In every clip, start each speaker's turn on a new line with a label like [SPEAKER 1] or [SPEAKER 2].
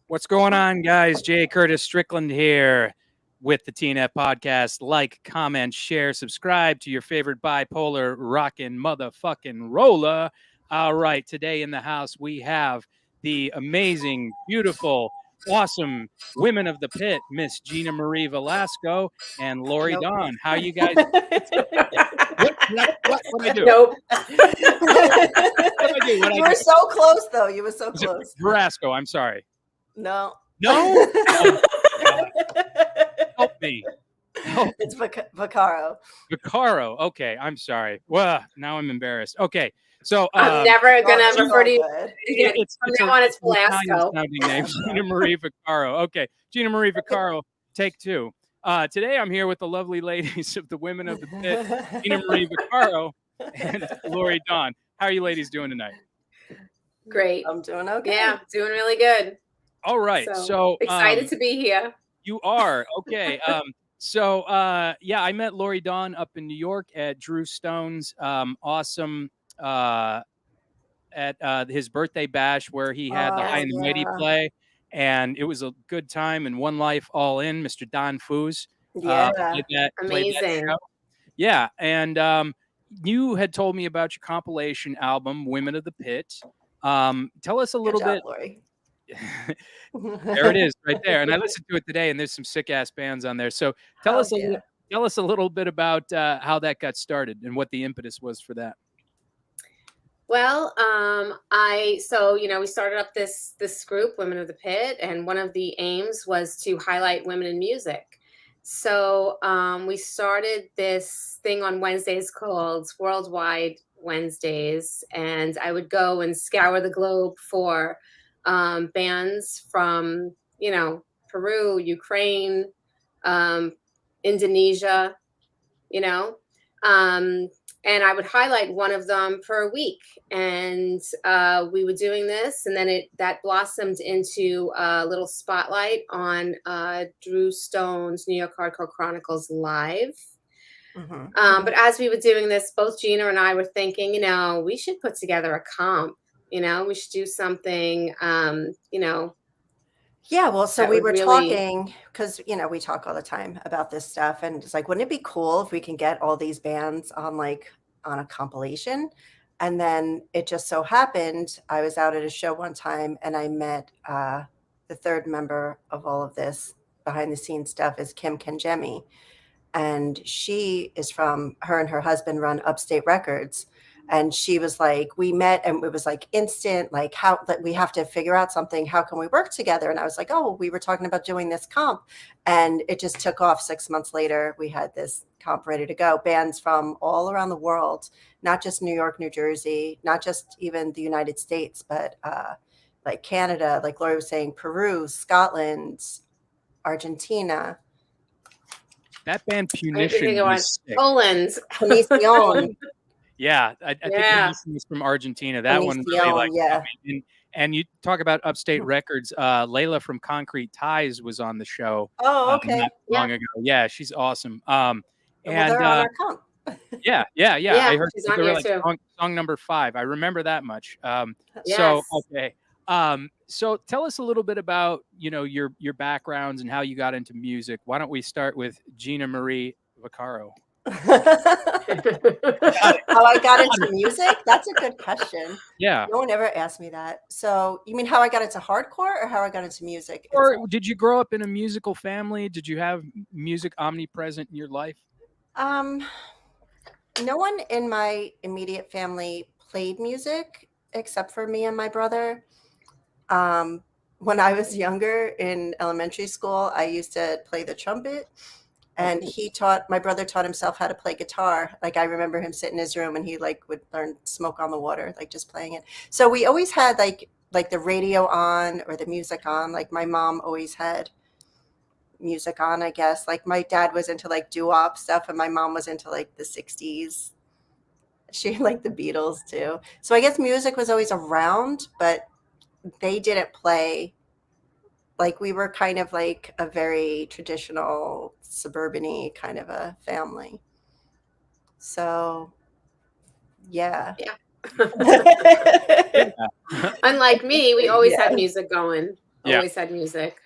[SPEAKER 1] What's going on, guys? Jay Curtis Strickland here with the TNF Podcast. Like, comment, share, subscribe to your favorite bipolar rockin' motherfucking roller. All right, today in the house we have the amazing, beautiful, awesome women of the pit, Miss Gina Marie Velasco and Lori Dawn. How you guys? What I do?
[SPEAKER 2] Nope.
[SPEAKER 3] You were so close, though. You were so close.
[SPEAKER 1] Velasco, I'm sorry.
[SPEAKER 3] No.
[SPEAKER 1] No? Oh, help me. Help.
[SPEAKER 3] It's Vaccaro.
[SPEAKER 1] Vaccaro. Okay, I'm sorry. Well, now I'm embarrassed. Okay, so
[SPEAKER 2] I'm never gonna refer to you.
[SPEAKER 1] It's
[SPEAKER 2] Velasco.
[SPEAKER 1] Sounding name, Gina Marie Vaccaro. Okay, Gina Marie Vaccaro, take two. Today I'm here with the lovely ladies of the Women of the Pit, Gina Marie Vaccaro and Lori Dawn. How are you ladies doing tonight?
[SPEAKER 2] Great.
[SPEAKER 3] I'm doing okay.
[SPEAKER 2] Yeah, doing really good.
[SPEAKER 1] All right. So
[SPEAKER 2] excited to be here.
[SPEAKER 1] You are. Okay. Yeah, I met Lori Dawn up in New York at Drew Stone's awesome at his birthday bash where he had the High and the Mighty play. And it was a good time. And One Life All In, Mr. Don Foos.
[SPEAKER 2] Amazing.
[SPEAKER 1] Yeah. And you had told me about your compilation album, Women of the Pit. Tell us a little bit.
[SPEAKER 3] Lori.
[SPEAKER 1] There it is right there. And I listened to it today and there's some sick ass bands on there. So tell us a little bit about how that got started and what the impetus was for that.
[SPEAKER 2] Well, we started up this group, Women of the Pit, and one of the aims was to highlight women in music. So we started this thing on Wednesdays called Worldwide Wednesdays, and I would go and scour the globe for bands from, Peru, Ukraine, Indonesia, and I would highlight one of them per week. And we were doing this, and then that blossomed into a little spotlight on Drew Stone's New York Hardcore Chronicles Live. Mm-hmm. But as we were doing this, both Gina and I were thinking, we should put together a comp. We should do something,
[SPEAKER 3] Yeah, well, so we were talking because, we talk all the time about this stuff. And it's like, wouldn't it be cool if we can get all these bands on a compilation? And then it just so happened, I was out at a show one time and I met the third member of all of this behind the scenes stuff is Kim Kenjemi. And she is her and her husband run Upstate Records. And she was like, we met and it was like instant, like how that we have to figure out something. How can we work together? And I was like, we were talking about doing this comp. And it just took off. 6 months later, we had this comp ready to go. Bands from all around the world, not just New York, New Jersey, not just even the United States, but like Canada, like Lori was saying, Peru, Scotland, Argentina.
[SPEAKER 1] That band Punition was sick.
[SPEAKER 2] Poland.
[SPEAKER 1] Yeah, I think this was from Argentina. That one really and you talk about Upstate Records. Layla from Concrete Ties was on the show.
[SPEAKER 3] Oh, okay.
[SPEAKER 1] Not long ago. Yeah, she's awesome.
[SPEAKER 3] They're on our comp.
[SPEAKER 1] Yeah. I heard
[SPEAKER 2] she's on here too.
[SPEAKER 1] Song number 5. I remember that much.
[SPEAKER 2] Yes.
[SPEAKER 1] So okay. So tell us a little bit about your backgrounds and how you got into music. Why don't we start with Gina Marie Vaccaro?
[SPEAKER 3] How I got into music? That's a good question.
[SPEAKER 1] Yeah.
[SPEAKER 3] No one ever asked me that. So you mean how I got into hardcore or how I got into music?
[SPEAKER 1] Or did you grow up in a musical family? Did you have music omnipresent in your life?
[SPEAKER 3] No one in my immediate family played music except for me and my brother. When I was younger in elementary school, I used to play the trumpet. And my brother taught himself how to play guitar. Like I remember him sitting in his room and he would learn Smoke on the Water, like just playing it. So we always had like the radio on or the music on. Like my mom always had music on, I guess. Like my dad was into like doo-wop stuff and my mom was into like the 60s. She liked the Beatles too. So I guess music was always around, but they didn't play. Like we were kind of like a very traditional suburban-y kind of a family. So Yeah.
[SPEAKER 2] Yeah.
[SPEAKER 1] Yeah.
[SPEAKER 2] Unlike me, we always
[SPEAKER 3] Yeah.
[SPEAKER 2] had music going.
[SPEAKER 1] Yeah.
[SPEAKER 2] Always had music.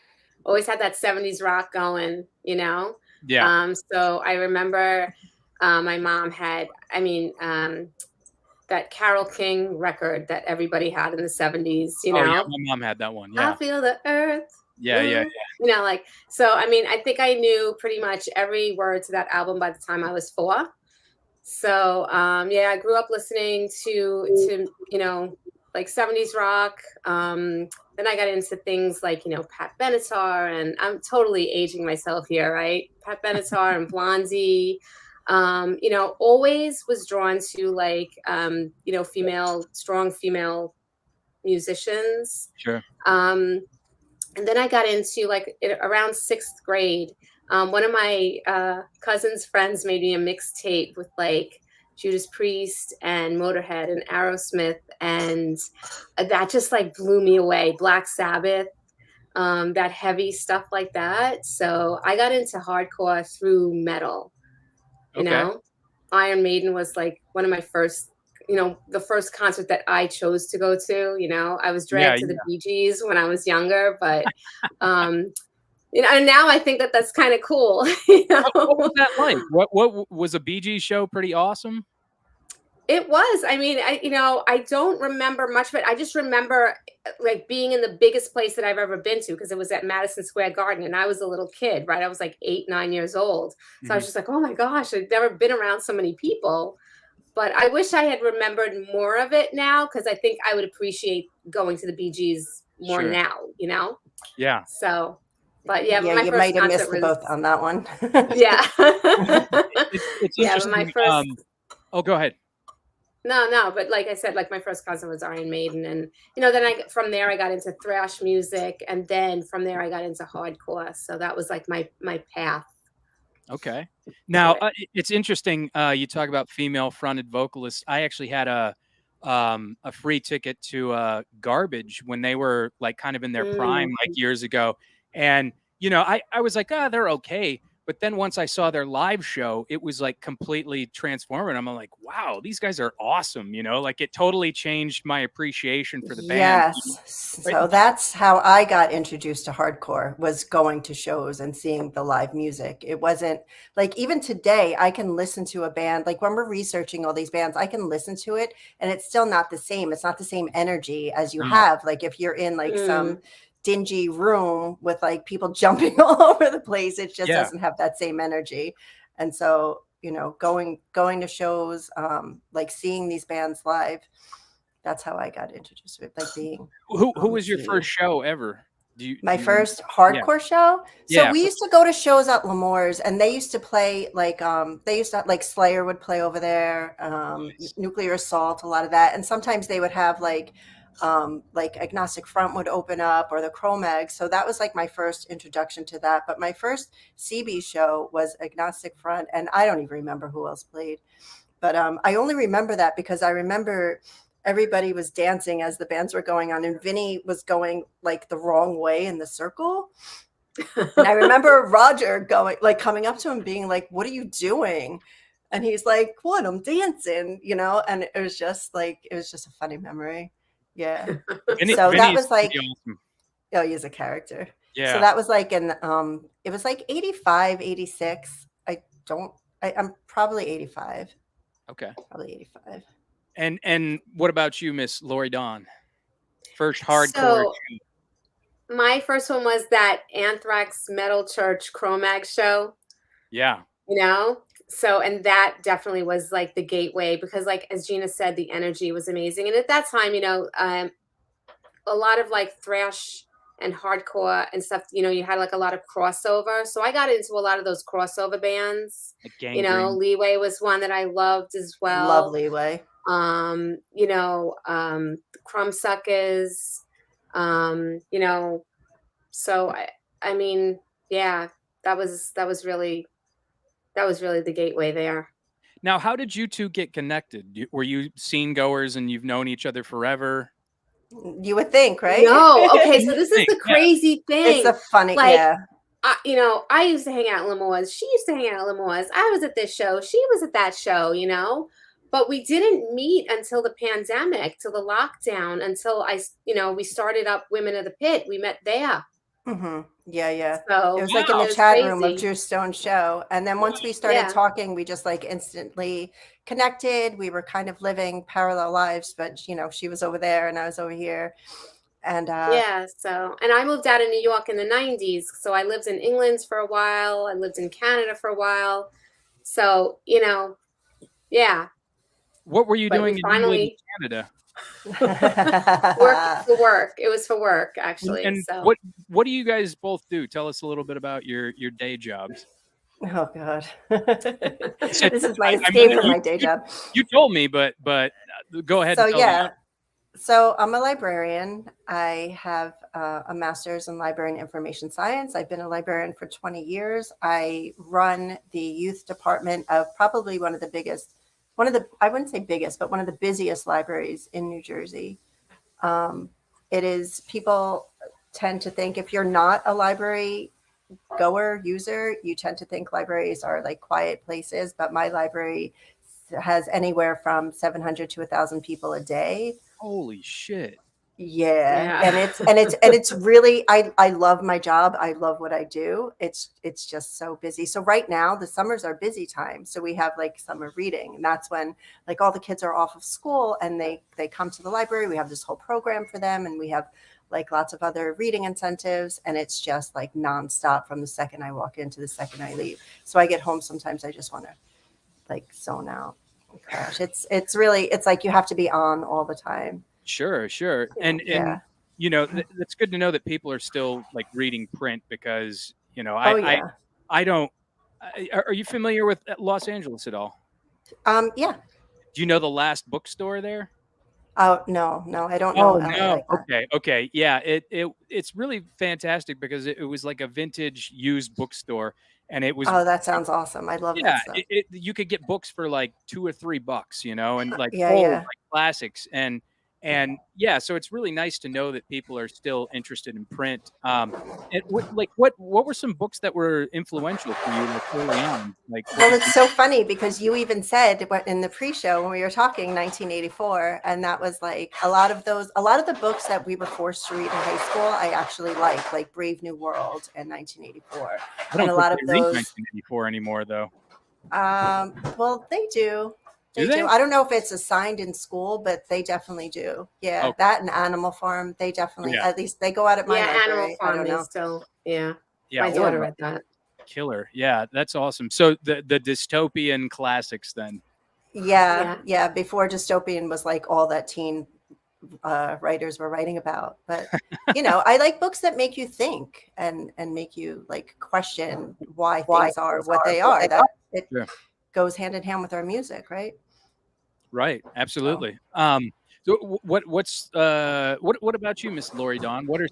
[SPEAKER 2] Always had that 70s rock going, you know?
[SPEAKER 1] Yeah.
[SPEAKER 2] So I remember my mom had, that Carole King record that everybody had in the 70s, you
[SPEAKER 1] Oh yeah,
[SPEAKER 2] know?
[SPEAKER 1] my mom had that one.
[SPEAKER 2] I
[SPEAKER 1] Yeah.
[SPEAKER 2] feel the earth.
[SPEAKER 1] Yeah. Yeah.
[SPEAKER 2] Move. You know, like, so I mean, I think I knew pretty much every word to that album by the time I was 4. So yeah, I grew up listening to you know, like 70s rock. Then I got into things like, you know, Pat Benatar, and I'm totally aging myself here, right? Pat Benatar and Blondie. You know, always was drawn to like you know, strong female musicians.
[SPEAKER 1] Sure.
[SPEAKER 2] And then I got into like around 6th grade. One of my cousin's friends made me a mixtape with like Judas Priest and Motorhead and Aerosmith, and that just like blew me away. Black Sabbath, that heavy stuff like that. So I got into hardcore through metal. You
[SPEAKER 1] Okay.
[SPEAKER 2] know, Iron Maiden was like one of my first, you know, the first concert that I chose to go to. You know, I was dragged to the Bee Gees when I was younger, but you know, and now I think that that's kind of cool. You know?
[SPEAKER 1] What was that like? What was a Bee Gees show? Pretty awesome.
[SPEAKER 2] It was. I mean, you know, I don't remember much of it. I just remember like being in the biggest place that I've ever been to, because it was at Madison Square Garden, and I was a little kid, right? I was like 8, 9 years old. So I was just like, oh my gosh, I've never been around so many people. But I wish I had remembered more of it now, because I think I would appreciate going to the Bee Gees more now, you know?
[SPEAKER 1] Yeah.
[SPEAKER 2] So, but yeah,
[SPEAKER 3] Yeah,
[SPEAKER 2] my
[SPEAKER 3] you
[SPEAKER 2] first
[SPEAKER 3] might have missed
[SPEAKER 2] concert
[SPEAKER 3] the
[SPEAKER 2] was
[SPEAKER 3] boat on that one.
[SPEAKER 2] yeah.
[SPEAKER 1] It's
[SPEAKER 2] Yeah, but
[SPEAKER 1] interesting.
[SPEAKER 2] my first
[SPEAKER 1] Oh, go ahead.
[SPEAKER 2] No, but like I said, like my first concert was Iron Maiden, and you know, then from there I got into thrash music, and then from there I got into hardcore. So that was like my path.
[SPEAKER 1] Okay. Now it's interesting. You talk about female fronted vocalists. I actually had a free ticket to Garbage when they were like kind of in their prime, like years ago. And you know, I was like, they're okay. But then once I saw their live show, it was like completely transformative. I'm like, wow, these guys are awesome. You know, like it totally changed my appreciation for the band.
[SPEAKER 3] Yes. So that's how I got introduced to hardcore, was going to shows and seeing the live music. It wasn't like, even today, I can listen to a band, like when we're researching all these bands, I can listen to it and it's still not the same. It's not the same energy as you have. Like if you're in like some dingy room with like people jumping all over the place, it just doesn't have that same energy. And so, you know, going to shows, like seeing these bands live, that's how I got introduced to it. Like being
[SPEAKER 1] who was your first show ever?
[SPEAKER 3] My first hardcore show? So we used to go to shows at L'Amour's, and they used to play like like Slayer would play over there, Nuclear Assault, a lot of that. And sometimes they would have like Agnostic Front would open up, or the Cro-Mags. So that was like my first introduction to that. But my first CB show was Agnostic Front, and I don't even remember who else played. But I only remember that because I remember everybody was dancing as the bands were going on, and Vinny was going like the wrong way in the circle. And I remember Roger coming up to him being like, "What are you doing?" And he's like, "What? I'm dancing," you know? And it was just a funny memory. Yeah. So that was like, awesome. Oh, he's a character. Yeah. So that was like it was like 85, 86. I'm probably 85.
[SPEAKER 1] Okay.
[SPEAKER 3] Probably 85.
[SPEAKER 1] And what about you, Miss Lori Dawn? First hardcore.
[SPEAKER 2] So, my first one was that Anthrax Metal Church Cro-Mag show.
[SPEAKER 1] Yeah.
[SPEAKER 2] You know? So, and that definitely was like the gateway, because like, as Gina said, the energy was amazing. And at that time, you know, a lot of like thrash and hardcore and stuff, you know, you had like a lot of crossover. So I got into a lot of those crossover bands. Like you know, Leeway was one that I loved as well.
[SPEAKER 3] Love Leeway.
[SPEAKER 2] You know, Crumbsuckers, you know, so I mean, yeah, that was really the gateway there.
[SPEAKER 1] Now, how did you two get connected? Were you scene goers and you've known each other forever?
[SPEAKER 3] You would think, right?
[SPEAKER 2] No. Okay. So this is the crazy thing.
[SPEAKER 3] It's a funny, yeah.
[SPEAKER 2] You know, I used to hang out at L'Amour's. She used to hang out at L'Amour's. I was at this show. She was at that show, you know. but we didn't meet until the pandemic, till the lockdown, until we started up Women of the Pit. We met there.
[SPEAKER 3] Mm-hmm. Yeah.
[SPEAKER 2] So
[SPEAKER 3] it was like in the chat room of Drew Stone's show. And then once we started talking, we just like instantly connected. We were kind of living parallel lives, but she was over there and I was over here. And
[SPEAKER 2] and I moved out of New York in the 90s. So I lived in England for a while. I lived in Canada for a while. So, yeah.
[SPEAKER 1] What were you doing in England and Canada?
[SPEAKER 2] Work. It was for work, actually.
[SPEAKER 1] And
[SPEAKER 2] so
[SPEAKER 1] what do you guys both do? Tell us a little bit about your day jobs.
[SPEAKER 3] Oh God, this is my escape from my day job.
[SPEAKER 1] You told me, but go ahead.
[SPEAKER 3] So yeah, so I'm a librarian. I have a master's in library and information science. I've been a librarian for 20 years. I run the youth department of probably one of the biggest. I wouldn't say biggest, but one of the busiest libraries in New Jersey. It is, people tend to think if you're not a library goer, user, you tend to think libraries are like quiet places, but my library has anywhere from 700 to 1,000 people a day.
[SPEAKER 1] Holy shit.
[SPEAKER 3] Yeah. And it's really, I love my job. I love what I do. It's just so busy. So right now the summers are busy time. So we have like summer reading, and that's when like all the kids are off of school and they come to the library. We have this whole program for them, and we have like lots of other reading incentives, and it's just like nonstop from the second I walk in to the second I leave. So I get home, sometimes I just want to like zone out and crash. It's really, it's like you have to be on all the time.
[SPEAKER 1] Sure. And it's good to know that people are still like reading print, because I don't. Are you familiar with Los Angeles at all?
[SPEAKER 3] Yeah.
[SPEAKER 1] Do you know the last bookstore there?
[SPEAKER 3] Oh no, I don't know.
[SPEAKER 1] Oh no. Okay. Yeah, it's really fantastic because it was like a vintage used bookstore, and it was.
[SPEAKER 3] Oh, that sounds awesome. I love that stuff.
[SPEAKER 1] You could get books for like $2 or $3, and like like classics and so it's really nice to know that people are still interested in print. What were some books that were influential for you like early on?
[SPEAKER 3] Well, it's so funny because you even said in the pre-show when we were talking 1984, and that was like a lot of the books that we were forced to read in high school I actually like Brave New World and 1984.
[SPEAKER 1] I don't read 1984 anymore though.
[SPEAKER 3] Well, they do. They do. I don't know if it's assigned in school, but they definitely do. Yeah, that and Animal Farm, they definitely, at least they go out at my library.
[SPEAKER 2] Animal Farm, I don't know. Still, my daughter read that.
[SPEAKER 1] Killer. Yeah, that's awesome. So the dystopian classics then.
[SPEAKER 3] Yeah. Before dystopian was like all that teen writers were writing about. But, I like books that make you think and make you like question why things are what they are. It goes hand in hand with our music, right?
[SPEAKER 1] Right. Absolutely. So what about you, Miss Lori Dawn? What are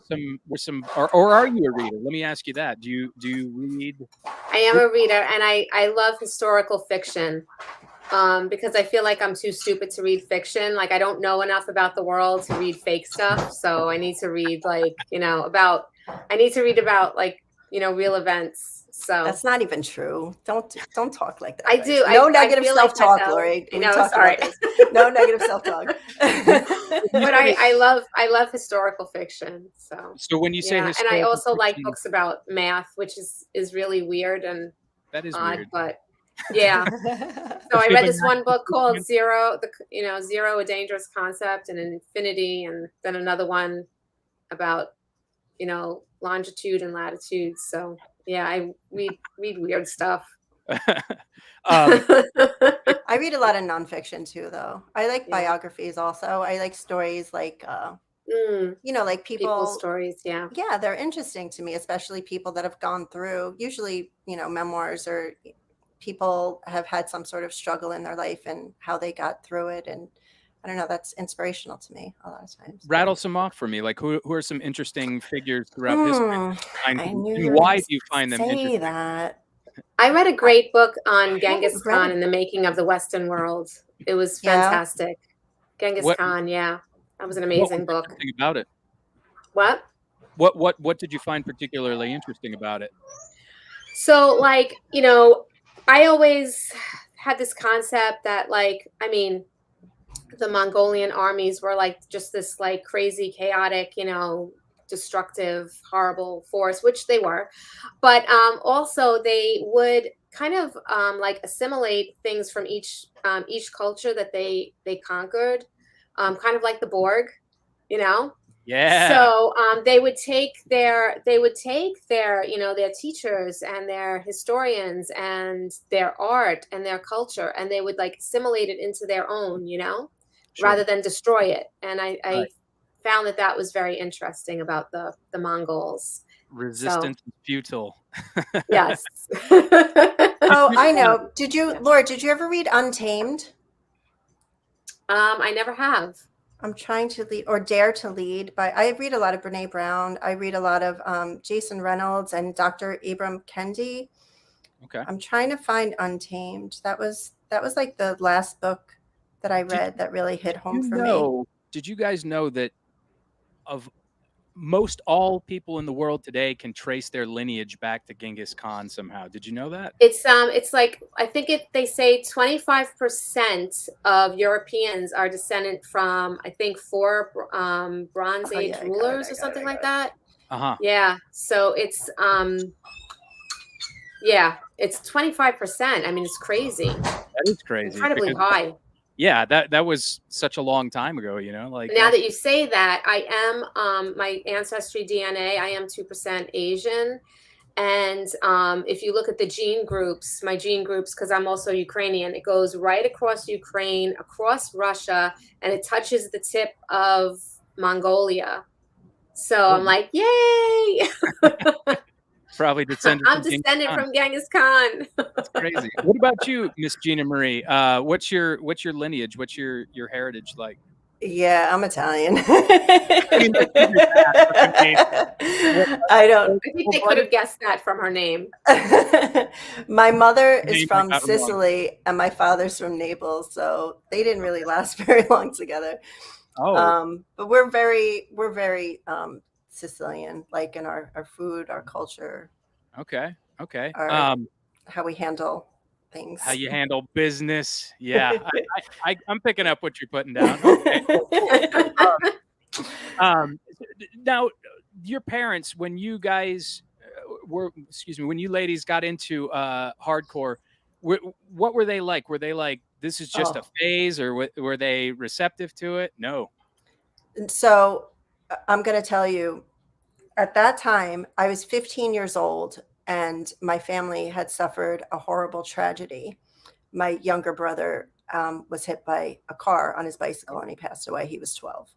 [SPEAKER 1] some or are you a reader? Let me ask you that. Do you read?
[SPEAKER 2] I am a reader, and I love historical fiction. Because I feel like I'm too stupid to read fiction. Like I don't know enough about the world to read fake stuff. So I need to read about real events. So
[SPEAKER 3] that's not even true. Don't talk like that.
[SPEAKER 2] I do.
[SPEAKER 3] No negative self-talk, Lori.
[SPEAKER 2] Sorry.
[SPEAKER 3] No negative self-talk.
[SPEAKER 2] But I love historical fiction. So
[SPEAKER 1] when you say historical,
[SPEAKER 2] and I also like books about math, which is really weird and
[SPEAKER 1] that is
[SPEAKER 2] odd,
[SPEAKER 1] weird.
[SPEAKER 2] But yeah. So I read this one book called Zero, Zero, a Dangerous Concept, and Infinity, and then another one about longitude and latitude. So yeah, I read weird stuff.
[SPEAKER 3] I read a lot of nonfiction too, though. I like biographies also. I like stories like like people's
[SPEAKER 2] stories. Yeah,
[SPEAKER 3] they're interesting to me, especially people that have gone through, usually memoirs, or people have had some sort of struggle in their life and how they got through it. And I don't know, that's inspirational to me a lot of times.
[SPEAKER 1] Rattle some off for me. Like who are some interesting figures throughout history? And why do you find them interesting?
[SPEAKER 3] That.
[SPEAKER 2] I read a great book on Genghis Khan and the making of the Western world. It was fantastic. Genghis Khan, that was an amazing book.
[SPEAKER 1] What was interesting about it?
[SPEAKER 2] What?
[SPEAKER 1] What did you find particularly interesting about it?
[SPEAKER 2] So I always had this concept that, like, I mean, the Mongolian armies were like just this like crazy, chaotic, destructive, horrible force, which they were. But also they would kind of like assimilate things from each culture that they conquered, kind of like the Borg, you know.
[SPEAKER 1] Yeah.
[SPEAKER 2] So they would take their their teachers and their historians and their art and their culture, and they would like assimilate it into their own,
[SPEAKER 1] Sure.
[SPEAKER 2] rather than destroy it. And I
[SPEAKER 1] Right.
[SPEAKER 2] found that was very interesting about the Mongols.
[SPEAKER 1] Resistance is futile.
[SPEAKER 2] Yes.
[SPEAKER 3] Oh, I know. Laura, did you ever read Untamed?
[SPEAKER 2] I never have.
[SPEAKER 3] I'm trying to lead, or Dare to Lead, but I read a lot of Brene Brown. I read a lot of Jason Reynolds and Dr. Ibram Kendi.
[SPEAKER 1] Okay.
[SPEAKER 3] I'm trying to find Untamed. That was like the last book that I read that really hit home for me.
[SPEAKER 1] Did you guys know that of most all people in the world today can trace their lineage back to Genghis Khan somehow? Did you know that?
[SPEAKER 2] It's like, I think they say 25% of Europeans are descendant from, I think, 4 Bronze Age rulers or something like that. Yeah. So it's it's 25%. I mean, it's crazy.
[SPEAKER 1] That is crazy.
[SPEAKER 2] Incredibly high.
[SPEAKER 1] Yeah, that was such a long time ago, like
[SPEAKER 2] now that you say that, I am my ancestry DNA, I am 2% Asian. And if you look at the gene groups, my gene groups, because I'm also Ukrainian, it goes right across Ukraine, across Russia, and it touches the tip of Mongolia. So I'm like, yay!
[SPEAKER 1] Probably descended.
[SPEAKER 2] I'm descended from Genghis Khan.
[SPEAKER 1] That's crazy. What about you, Miss Gina Marie? What's your lineage? What's your heritage like?
[SPEAKER 3] Yeah, I'm Italian.
[SPEAKER 2] I don't. I think they could have guessed that from her name.
[SPEAKER 3] My mother is from Sicily and my father's from Naples, so they didn't really last very long together.
[SPEAKER 1] Oh.
[SPEAKER 3] But we're very Sicilian, like in our food, our culture.
[SPEAKER 1] Okay.
[SPEAKER 3] How we handle things.
[SPEAKER 1] How you handle business. Yeah. I'm picking up what you're putting down. Okay. Now, your parents, when you guys when you ladies got into hardcore, what were they like? Were they like, this is just a phase, or were they receptive to it? No.
[SPEAKER 3] So I'm going to tell you, at that time, I was 15 years old and my family had suffered a horrible tragedy. My younger brother was hit by a car on his bicycle and he passed away. He was 12.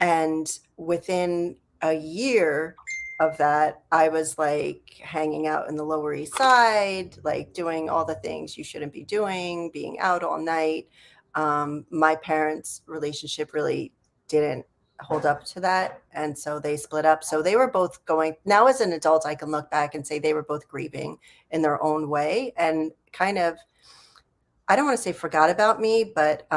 [SPEAKER 3] And within a year of that, I was like hanging out in the Lower East Side, like doing all the things you shouldn't be doing, being out all night. My parents' relationship really didn't hold up to that. And so they split up. So they were both going, now as an adult, I can look back and say they were both grieving in their own way and kind of, I don't want to say forgot about me, but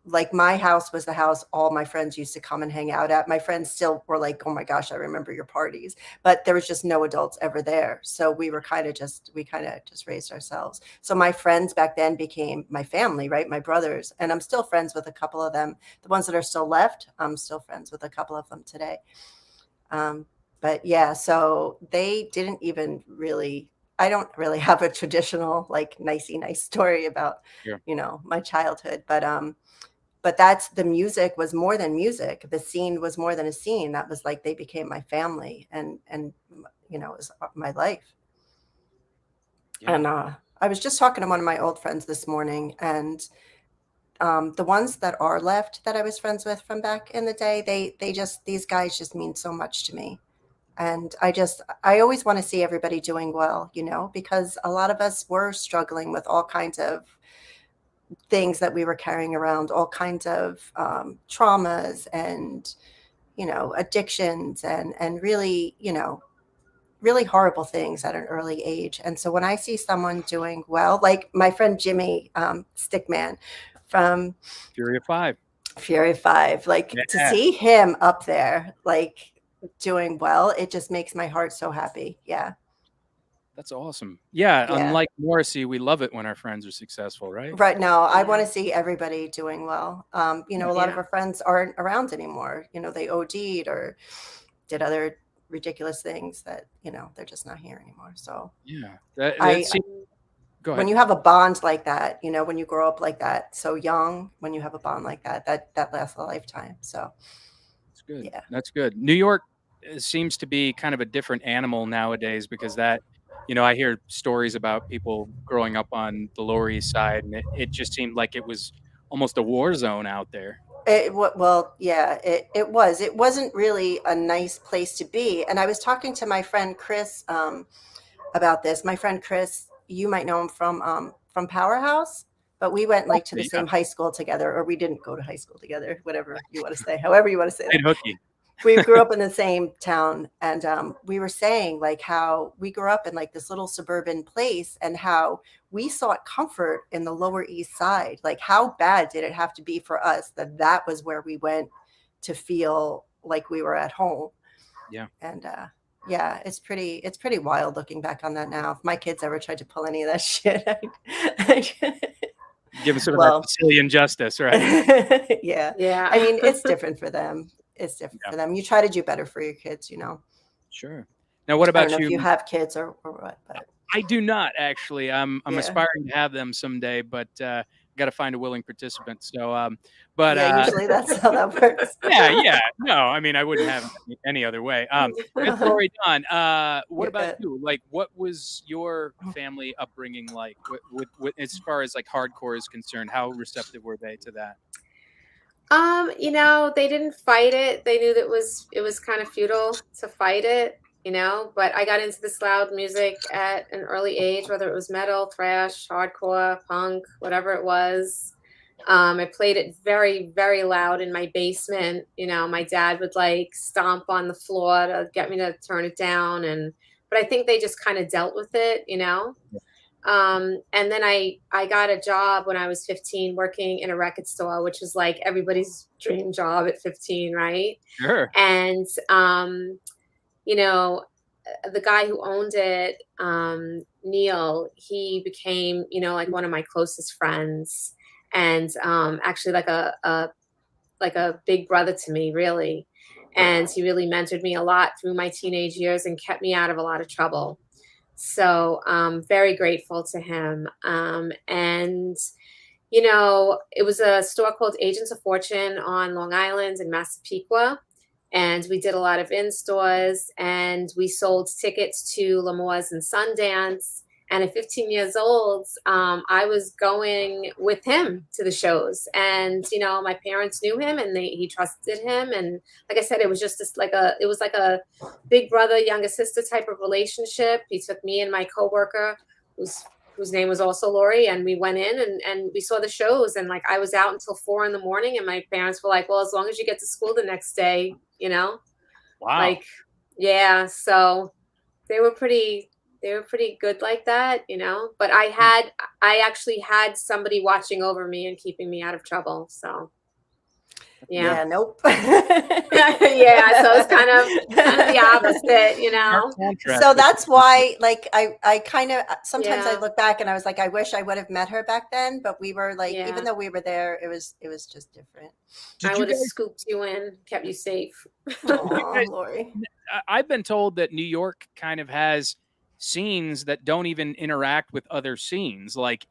[SPEAKER 3] like my house was the house all my friends used to come and hang out at. My friends still were like, oh my gosh, I remember your parties, but there was just no adults ever there. So we kind of just raised ourselves. So my friends back then became my family, right? My brothers, and I'm still friends with a couple of them. The ones that are still left, I'm still friends with a couple of them today. But yeah, so they didn't even really, I don't really have a traditional, like nice story about, my childhood, but that's, the music was more than music. The scene was more than a scene. That was like, they became my family and it was my life. Yeah. And I was just talking to one of my old friends this morning, and the ones that are left that I was friends with from back in the day, these guys just mean so much to me. And I always want to see everybody doing well, because a lot of us were struggling with all kinds of things that we were carrying around, all kinds of traumas and, addictions and really, really horrible things at an early age. And so when I see someone doing well, like my friend Jimmy Stickman from
[SPEAKER 1] Fury of
[SPEAKER 3] 5, like to see him up there, like doing well, it just makes my heart so happy. Yeah.
[SPEAKER 1] That's awesome. Yeah,
[SPEAKER 3] Yeah.
[SPEAKER 1] unlike Morrissey, we love it when our friends are successful, right?
[SPEAKER 3] Right now, I
[SPEAKER 2] Yeah.
[SPEAKER 3] want to see everybody doing well. You know, a lot of
[SPEAKER 2] Yeah.
[SPEAKER 3] our friends aren't around anymore. You know, they OD'd or did other ridiculous things that, you know, they're just not here anymore. So
[SPEAKER 1] Yeah.
[SPEAKER 3] I,
[SPEAKER 1] Go
[SPEAKER 3] when
[SPEAKER 1] ahead.
[SPEAKER 3] you have a bond like that, you know, when you grow up like that, so young, when you have a bond like that, that lasts a lifetime. So
[SPEAKER 1] That's good.
[SPEAKER 3] yeah.
[SPEAKER 1] That's good. New York seems to be kind of a different animal nowadays because I hear stories about people growing up on the Lower East Side, and it just seemed like it was almost a war zone out there.
[SPEAKER 3] Well, yeah, it was. It wasn't really a nice place to be. And I was talking to my friend Chris about this. My friend Chris, you might know him from Powerhouse, but we went like to the
[SPEAKER 1] Yeah,
[SPEAKER 3] same high school together, or we didn't go to high school together, whatever you want to say, however you want to say
[SPEAKER 1] played
[SPEAKER 3] that.
[SPEAKER 1] hooky.
[SPEAKER 3] We grew up in the same town, and we were saying like how we grew up in like this little suburban place, and how we sought comfort in the Lower East Side. Like, how bad did it have to be for us that was where we went to feel like we were at home?
[SPEAKER 1] Yeah.
[SPEAKER 3] And yeah, it's pretty wild looking back on that now. If my kids ever tried to pull any of that shit,
[SPEAKER 1] Give us some of that
[SPEAKER 3] well,
[SPEAKER 1] Sicilian justice, right?
[SPEAKER 3] yeah.
[SPEAKER 2] Yeah.
[SPEAKER 3] I mean, it's different for them. It's different
[SPEAKER 1] Yeah.
[SPEAKER 3] for them. You try to do better for your kids, you know.
[SPEAKER 1] Sure. Now, what
[SPEAKER 3] I don't
[SPEAKER 1] about
[SPEAKER 3] know if you
[SPEAKER 1] you?
[SPEAKER 3] have kids or what, but
[SPEAKER 1] I do not actually. I'm
[SPEAKER 3] yeah.
[SPEAKER 1] aspiring to have them someday, but got to find a willing participant. So, but
[SPEAKER 3] Yeah, usually that's how that works.
[SPEAKER 1] yeah. No, I mean, I wouldn't have it any other way. Good story, Dawn. What about you? Like, what was your family upbringing like with as far as like hardcore is concerned? How receptive were they to that?
[SPEAKER 2] You know, they didn't fight it. They knew that it was kind of futile to fight it, you know, but I got into this loud music at an early age, whether it was metal, thrash, hardcore, punk, whatever it was. I played it very, very loud in my basement. You know, my dad would like stomp on the floor to get me to turn it down, but I think they just kind of dealt with it, you know. And then I got a job when I was 15 working in a record store, which was like everybody's dream job at 15, right?
[SPEAKER 1] Sure.
[SPEAKER 2] And you know, the guy who owned it, Neil, he became, you know, like one of my closest friends, and actually like a big brother to me, really. And he really mentored me a lot through my teenage years and kept me out of a lot of trouble. So very grateful to him. And you know, it was a store called Agents of Fortune on Long Island in Massapequa. And we did a lot of in stores, and we sold tickets to L'Amour's and Sundance. And at 15 years old, I was going with him to the shows. And, you know, my parents knew him, and he trusted him. And like I said, it was just it was like a big brother, younger sister type of relationship. He took me and my coworker, whose name was also Lori, and we went in and we saw the shows, and like I was out until 4 a.m, and my parents were like, well, as long as you get to school the next day, you know.
[SPEAKER 1] Wow.
[SPEAKER 2] Like, yeah, so they were pretty good like that, you know. But I actually had somebody watching over me and keeping me out of trouble. So yeah.
[SPEAKER 3] Nope.
[SPEAKER 2] Yeah, so it's kind of the opposite, you know.
[SPEAKER 3] So that's why, like, I kind of sometimes I
[SPEAKER 2] Yeah.
[SPEAKER 3] look back and I was like, I wish I would have met her back then, but we were like,
[SPEAKER 2] Yeah.
[SPEAKER 3] even though we were there, it was just different.
[SPEAKER 2] I would have scooped you in, kept you safe.
[SPEAKER 3] Oh, Lori.
[SPEAKER 1] I've been told that New York kind of has scenes that don't even interact with other scenes. Like,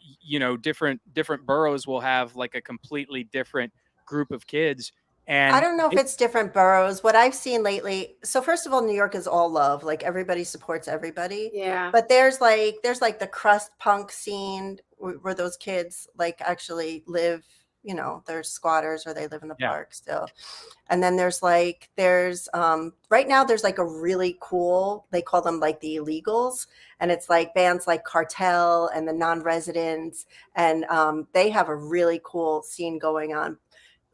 [SPEAKER 1] different boroughs will have like a completely different group of kids. And
[SPEAKER 3] I don't know if it's different boroughs. What I've seen lately, so first of all, New York is all love. Like, everybody supports everybody.
[SPEAKER 2] Yeah.
[SPEAKER 3] But there's like the crust punk scene where those kids like actually live, you know, they're squatters or they live in the park still. And then there's right now there's like a really cool, they call them like the illegals, and it's like bands like Cartel and the Non-Residents, and they have a really cool scene going on,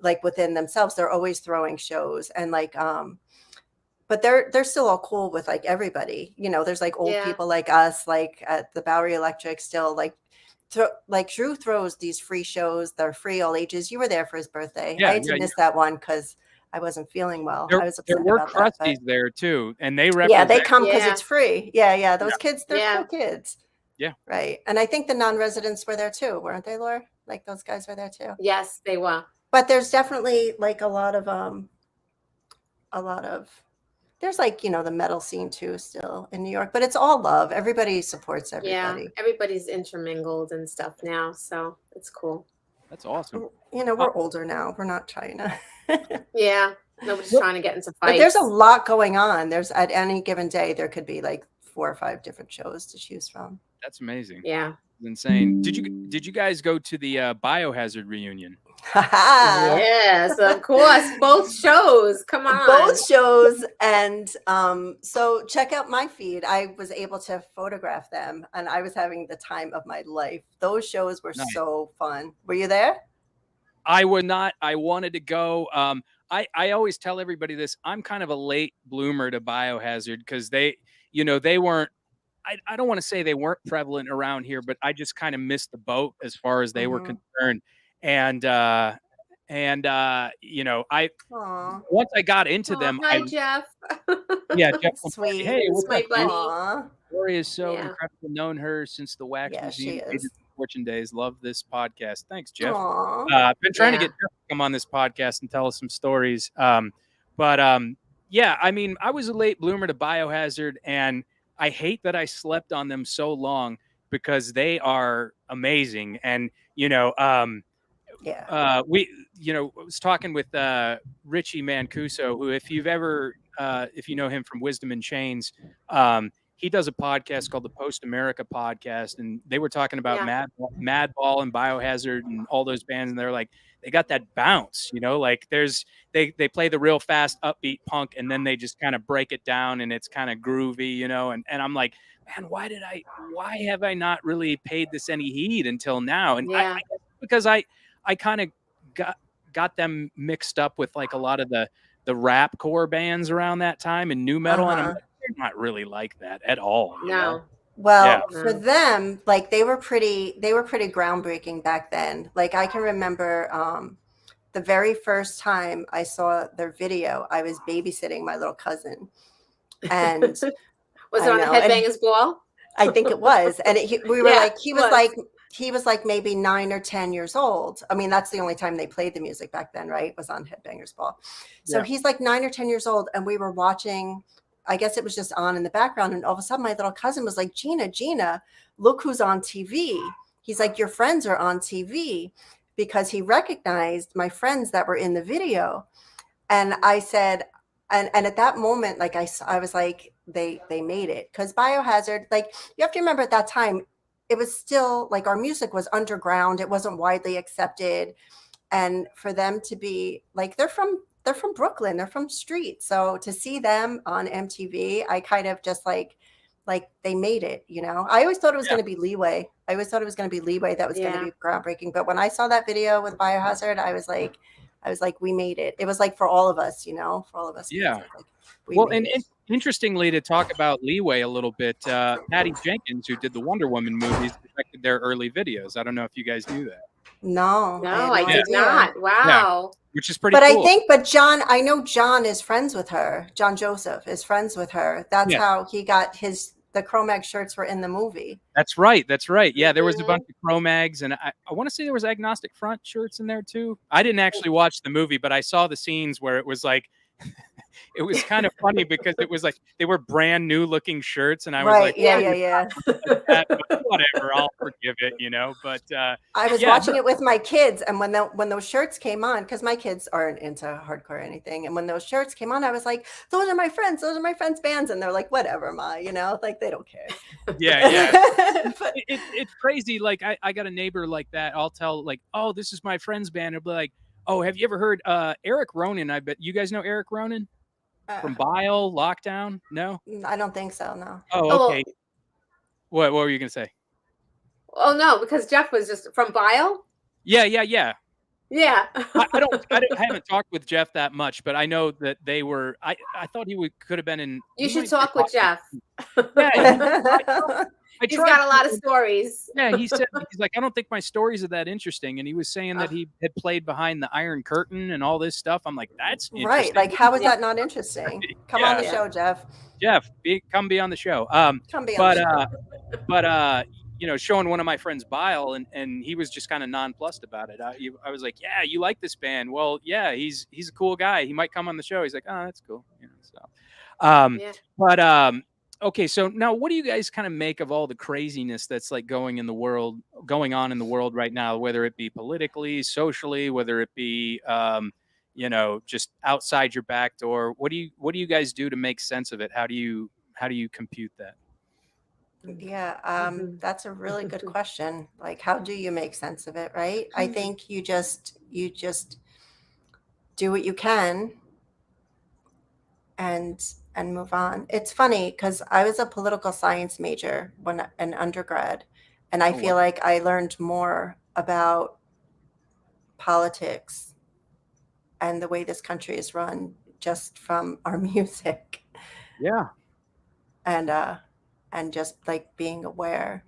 [SPEAKER 3] like within themselves. They're always throwing shows, and like but they're still all cool with like everybody, you know. There's like old people like us, like at the Bowery Electric, still like Drew throws these free shows. They're free, all ages. You were there for his birthday. I had to miss that one because I wasn't feeling well.
[SPEAKER 1] There,
[SPEAKER 3] I was
[SPEAKER 1] there
[SPEAKER 3] upset
[SPEAKER 1] were
[SPEAKER 3] about that.
[SPEAKER 1] Krusties there too, and they
[SPEAKER 3] Yeah,
[SPEAKER 1] represent.
[SPEAKER 3] they come because
[SPEAKER 2] Yeah.
[SPEAKER 3] it's free. Yeah. Those kids, they're
[SPEAKER 2] Yeah.
[SPEAKER 3] cool kids.
[SPEAKER 1] Yeah.
[SPEAKER 3] Right. And I think the non-residents were there too, weren't they, Laura? Like those guys were there too.
[SPEAKER 2] Yes, they were.
[SPEAKER 3] But there's definitely like a lot of there's like, the metal scene too still in New York, but it's all love. Everybody supports everybody.
[SPEAKER 2] Yeah, everybody's intermingled and stuff now, so it's cool.
[SPEAKER 1] That's awesome.
[SPEAKER 3] We're older now. We're not trying to.
[SPEAKER 2] Yeah, nobody's trying to get into fights.
[SPEAKER 3] But there's a lot going on. There's at any given day, there could be like 4 or 5 different shows to choose from.
[SPEAKER 1] That's amazing.
[SPEAKER 2] Yeah.
[SPEAKER 1] It's insane. Did you guys go to the Biohazard reunion?
[SPEAKER 2] Yes, of course. Both shows. Come on.
[SPEAKER 3] Both shows. And so check out my feed. I was able to photograph them and I was having the time of my life. Those shows were so fun. Were you there?
[SPEAKER 1] I would not. I wanted to go. I always tell everybody this. I'm kind of a late bloomer to Biohazard because they weren't. I don't want to say they weren't prevalent around here, but I just kind of missed the boat as far as they were concerned. And I once I got into them.
[SPEAKER 2] Hi, Jeff.
[SPEAKER 1] Yeah, Jeff.
[SPEAKER 3] Sweet.
[SPEAKER 1] Hey, what's
[SPEAKER 2] my
[SPEAKER 1] up,
[SPEAKER 2] buddy?
[SPEAKER 1] Gloria is so incredible. Known her since the Wax
[SPEAKER 3] she
[SPEAKER 1] Museum
[SPEAKER 3] is.
[SPEAKER 1] Fortune days. Love this podcast. Thanks, Jeff.
[SPEAKER 3] Aww.
[SPEAKER 1] Been trying to get Jeff to come on this podcast and tell us some stories. But I mean, I was a late bloomer to Biohazard, and I hate that I slept on them so long because they are amazing. And I was talking with Richie Mancuso, who, if you know him from Wisdom in Chains, he does a podcast called the Post America Podcast, and they were talking about Madball and Biohazard and all those bands, and they're like, they got that bounce, like they play the real fast upbeat punk, and then they just kind of break it down, and it's kind of groovy, and I'm like, man, why have I not really paid this any heed until now? And I because I kind of got them mixed up with like a lot of the rap core bands around that time and new metal, and I'm like, they're not really like that at all.
[SPEAKER 2] No.
[SPEAKER 3] Well, for them, like they were pretty groundbreaking back then. Like I can remember the very first time I saw their video, I was babysitting my little cousin, and
[SPEAKER 2] was it on the Headbangers Ball?
[SPEAKER 3] I think it was, and he was like maybe 9 or 10 years old. I mean, that's the only time they played the music back then, right? Was on Headbangers Ball. So he's like 9 or 10 years old, and we were watching. I guess it was just on in the background. And all of a sudden my little cousin was like, Gina, look who's on TV. He's like, your friends are on TV, because he recognized my friends that were in the video. And I said, and at that moment, like I was like, they made it. Because Biohazard, like you have to remember at that time, it was still like our music was underground. It wasn't widely accepted. And for them to be like, they're from Brooklyn, they're from street. So to see them on MTV, I kind of just like they made it, I always thought it was going to be Leeway. I always thought it was going to be Leeway that was going to be groundbreaking. But when I saw that video with Biohazard, I was like, we made it. It was like for all of us, for all of us.
[SPEAKER 1] Yeah.
[SPEAKER 3] Like,
[SPEAKER 1] interestingly, to talk about Leeway a little bit, Patty Jenkins, who did the Wonder Woman movies, directed their early videos. I don't know if you guys knew that.
[SPEAKER 3] No,
[SPEAKER 2] I did not. Wow.
[SPEAKER 1] Yeah. Which is pretty cool.
[SPEAKER 3] I know John is friends with her. John Joseph is friends with her. That's how he got the Cro-Mag shirts were in the movie.
[SPEAKER 1] That's right. Yeah, there was a bunch of Cro-Mags, and I want to say there was Agnostic Front shirts in there too. I didn't actually watch the movie, but I saw the scenes where it was like, it was kind of funny because it was like they were brand new looking shirts, and I was like,
[SPEAKER 3] yeah.
[SPEAKER 1] Whatever, I'll forgive it, But
[SPEAKER 3] I was watching it with my kids, and when those shirts came on, because my kids aren't into hardcore or anything, and when those shirts came on, I was like, those are my friends' bands, and they're like, whatever, Ma, like they don't care.
[SPEAKER 1] Yeah. But it's crazy. Like I got a neighbor like that. I'll tell like, oh, this is my friend's band. It'll be like, oh, have you ever heard Eric Ronan? I bet you guys know Eric Ronan from Bile, Lockdown. No,
[SPEAKER 3] I don't think so. No.
[SPEAKER 1] Oh, okay. What were you gonna say?
[SPEAKER 2] Oh no, because Jeff was just from Bile.
[SPEAKER 1] Yeah.
[SPEAKER 2] Yeah.
[SPEAKER 1] I haven't talked with Jeff that much, but I know that they were. I thought he could have been in.
[SPEAKER 2] You should talk with Jeff. He's got a lot of stories.
[SPEAKER 1] Yeah, he said, he's like, I don't think my stories are that interesting. And he was saying that he had played behind the Iron Curtain and all this stuff. I'm like, that's interesting.
[SPEAKER 3] Right. Like, how is that not interesting? Come on the show, Jeff.
[SPEAKER 1] Jeff, come be on the show.
[SPEAKER 3] Come be on the show.
[SPEAKER 1] But you know, showing one of my friends Bile, and he was just kind of nonplussed about it. I was like, yeah, you like this band? Well, yeah, he's a cool guy. He might come on the show. He's like, oh, that's cool. You know, so, but okay, so now what do you guys kind of make of all the craziness that's like going on in the world right now, whether it be politically, socially, whether it be you know, just outside your back door? What do you guys do to make sense of it? How do you compute that?
[SPEAKER 3] Yeah, that's a really good question. Like, how do you make sense of it, right? I think you just do what you can and move on. It's funny because I was a political science major when an undergrad, and I feel like I learned more about politics and the way this country is run just from our music.
[SPEAKER 1] Yeah.
[SPEAKER 3] And just like being aware.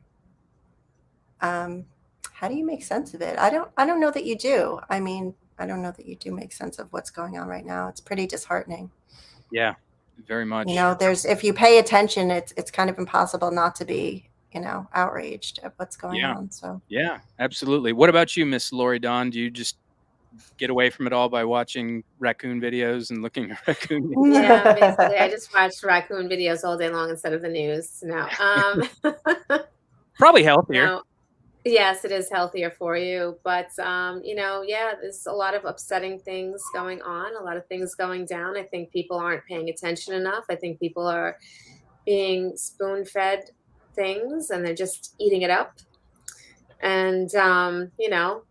[SPEAKER 3] How do you make sense of it? I don't know that you do. I mean, I don't know that you do make sense of what's going on right now. It's pretty disheartening.
[SPEAKER 1] Yeah, very much.
[SPEAKER 3] You know, if you pay attention, it's kind of impossible not to be, you know, outraged at what's going on. So
[SPEAKER 1] yeah, absolutely. What about you, Miss Lori Dawn? Do you just get away from it all by watching raccoon videos and looking at raccoon videos?
[SPEAKER 2] Yeah, basically, I just watch raccoon videos all day long instead of the news. No,
[SPEAKER 1] probably healthier.
[SPEAKER 2] No, yes, it is healthier for you, but you know, yeah, there's a lot of upsetting things going on, a lot of things going down. I think people aren't paying attention enough. I think people are being spoon-fed things and they're just eating it up. And you know,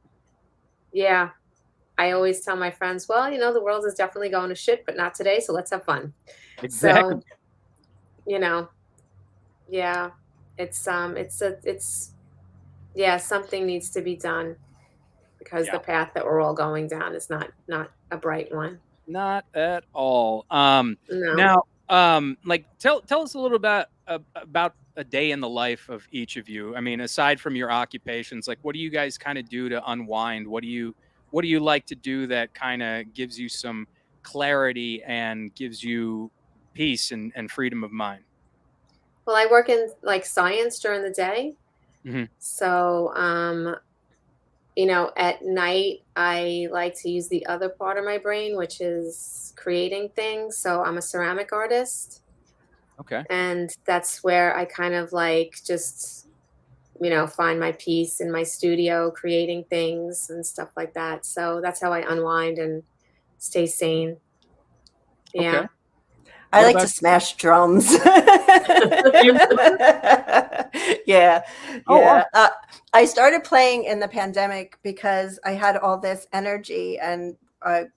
[SPEAKER 2] yeah. I always tell my friends, well, you know, the world is definitely going to shit, but not today. So let's have fun.
[SPEAKER 1] Exactly.
[SPEAKER 2] So, you know, yeah, it's yeah, something needs to be done because the path that we're all going down is not a bright one.
[SPEAKER 1] Not at all.
[SPEAKER 2] No.
[SPEAKER 1] Now, like tell us a little about a day in the life of each of you. I mean, aside from your occupations, like what do you guys kind of do to unwind? What do you like to do that kind of gives you some clarity and gives you peace and freedom of mind?
[SPEAKER 2] Well, I work in like science during the day.
[SPEAKER 1] Mm-hmm.
[SPEAKER 2] So, you know, at night, I like to use the other part of my brain, which is creating things. So I'm a ceramic artist.
[SPEAKER 1] Okay.
[SPEAKER 2] And that's where I kind of like just, you know, find my peace in my studio, creating things and stuff like that. So that's how I unwind and stay sane. Yeah.
[SPEAKER 1] Okay.
[SPEAKER 3] I like to smash drums. Yeah.
[SPEAKER 1] Oh, wow.
[SPEAKER 3] I started playing in the pandemic because I had all this energy and,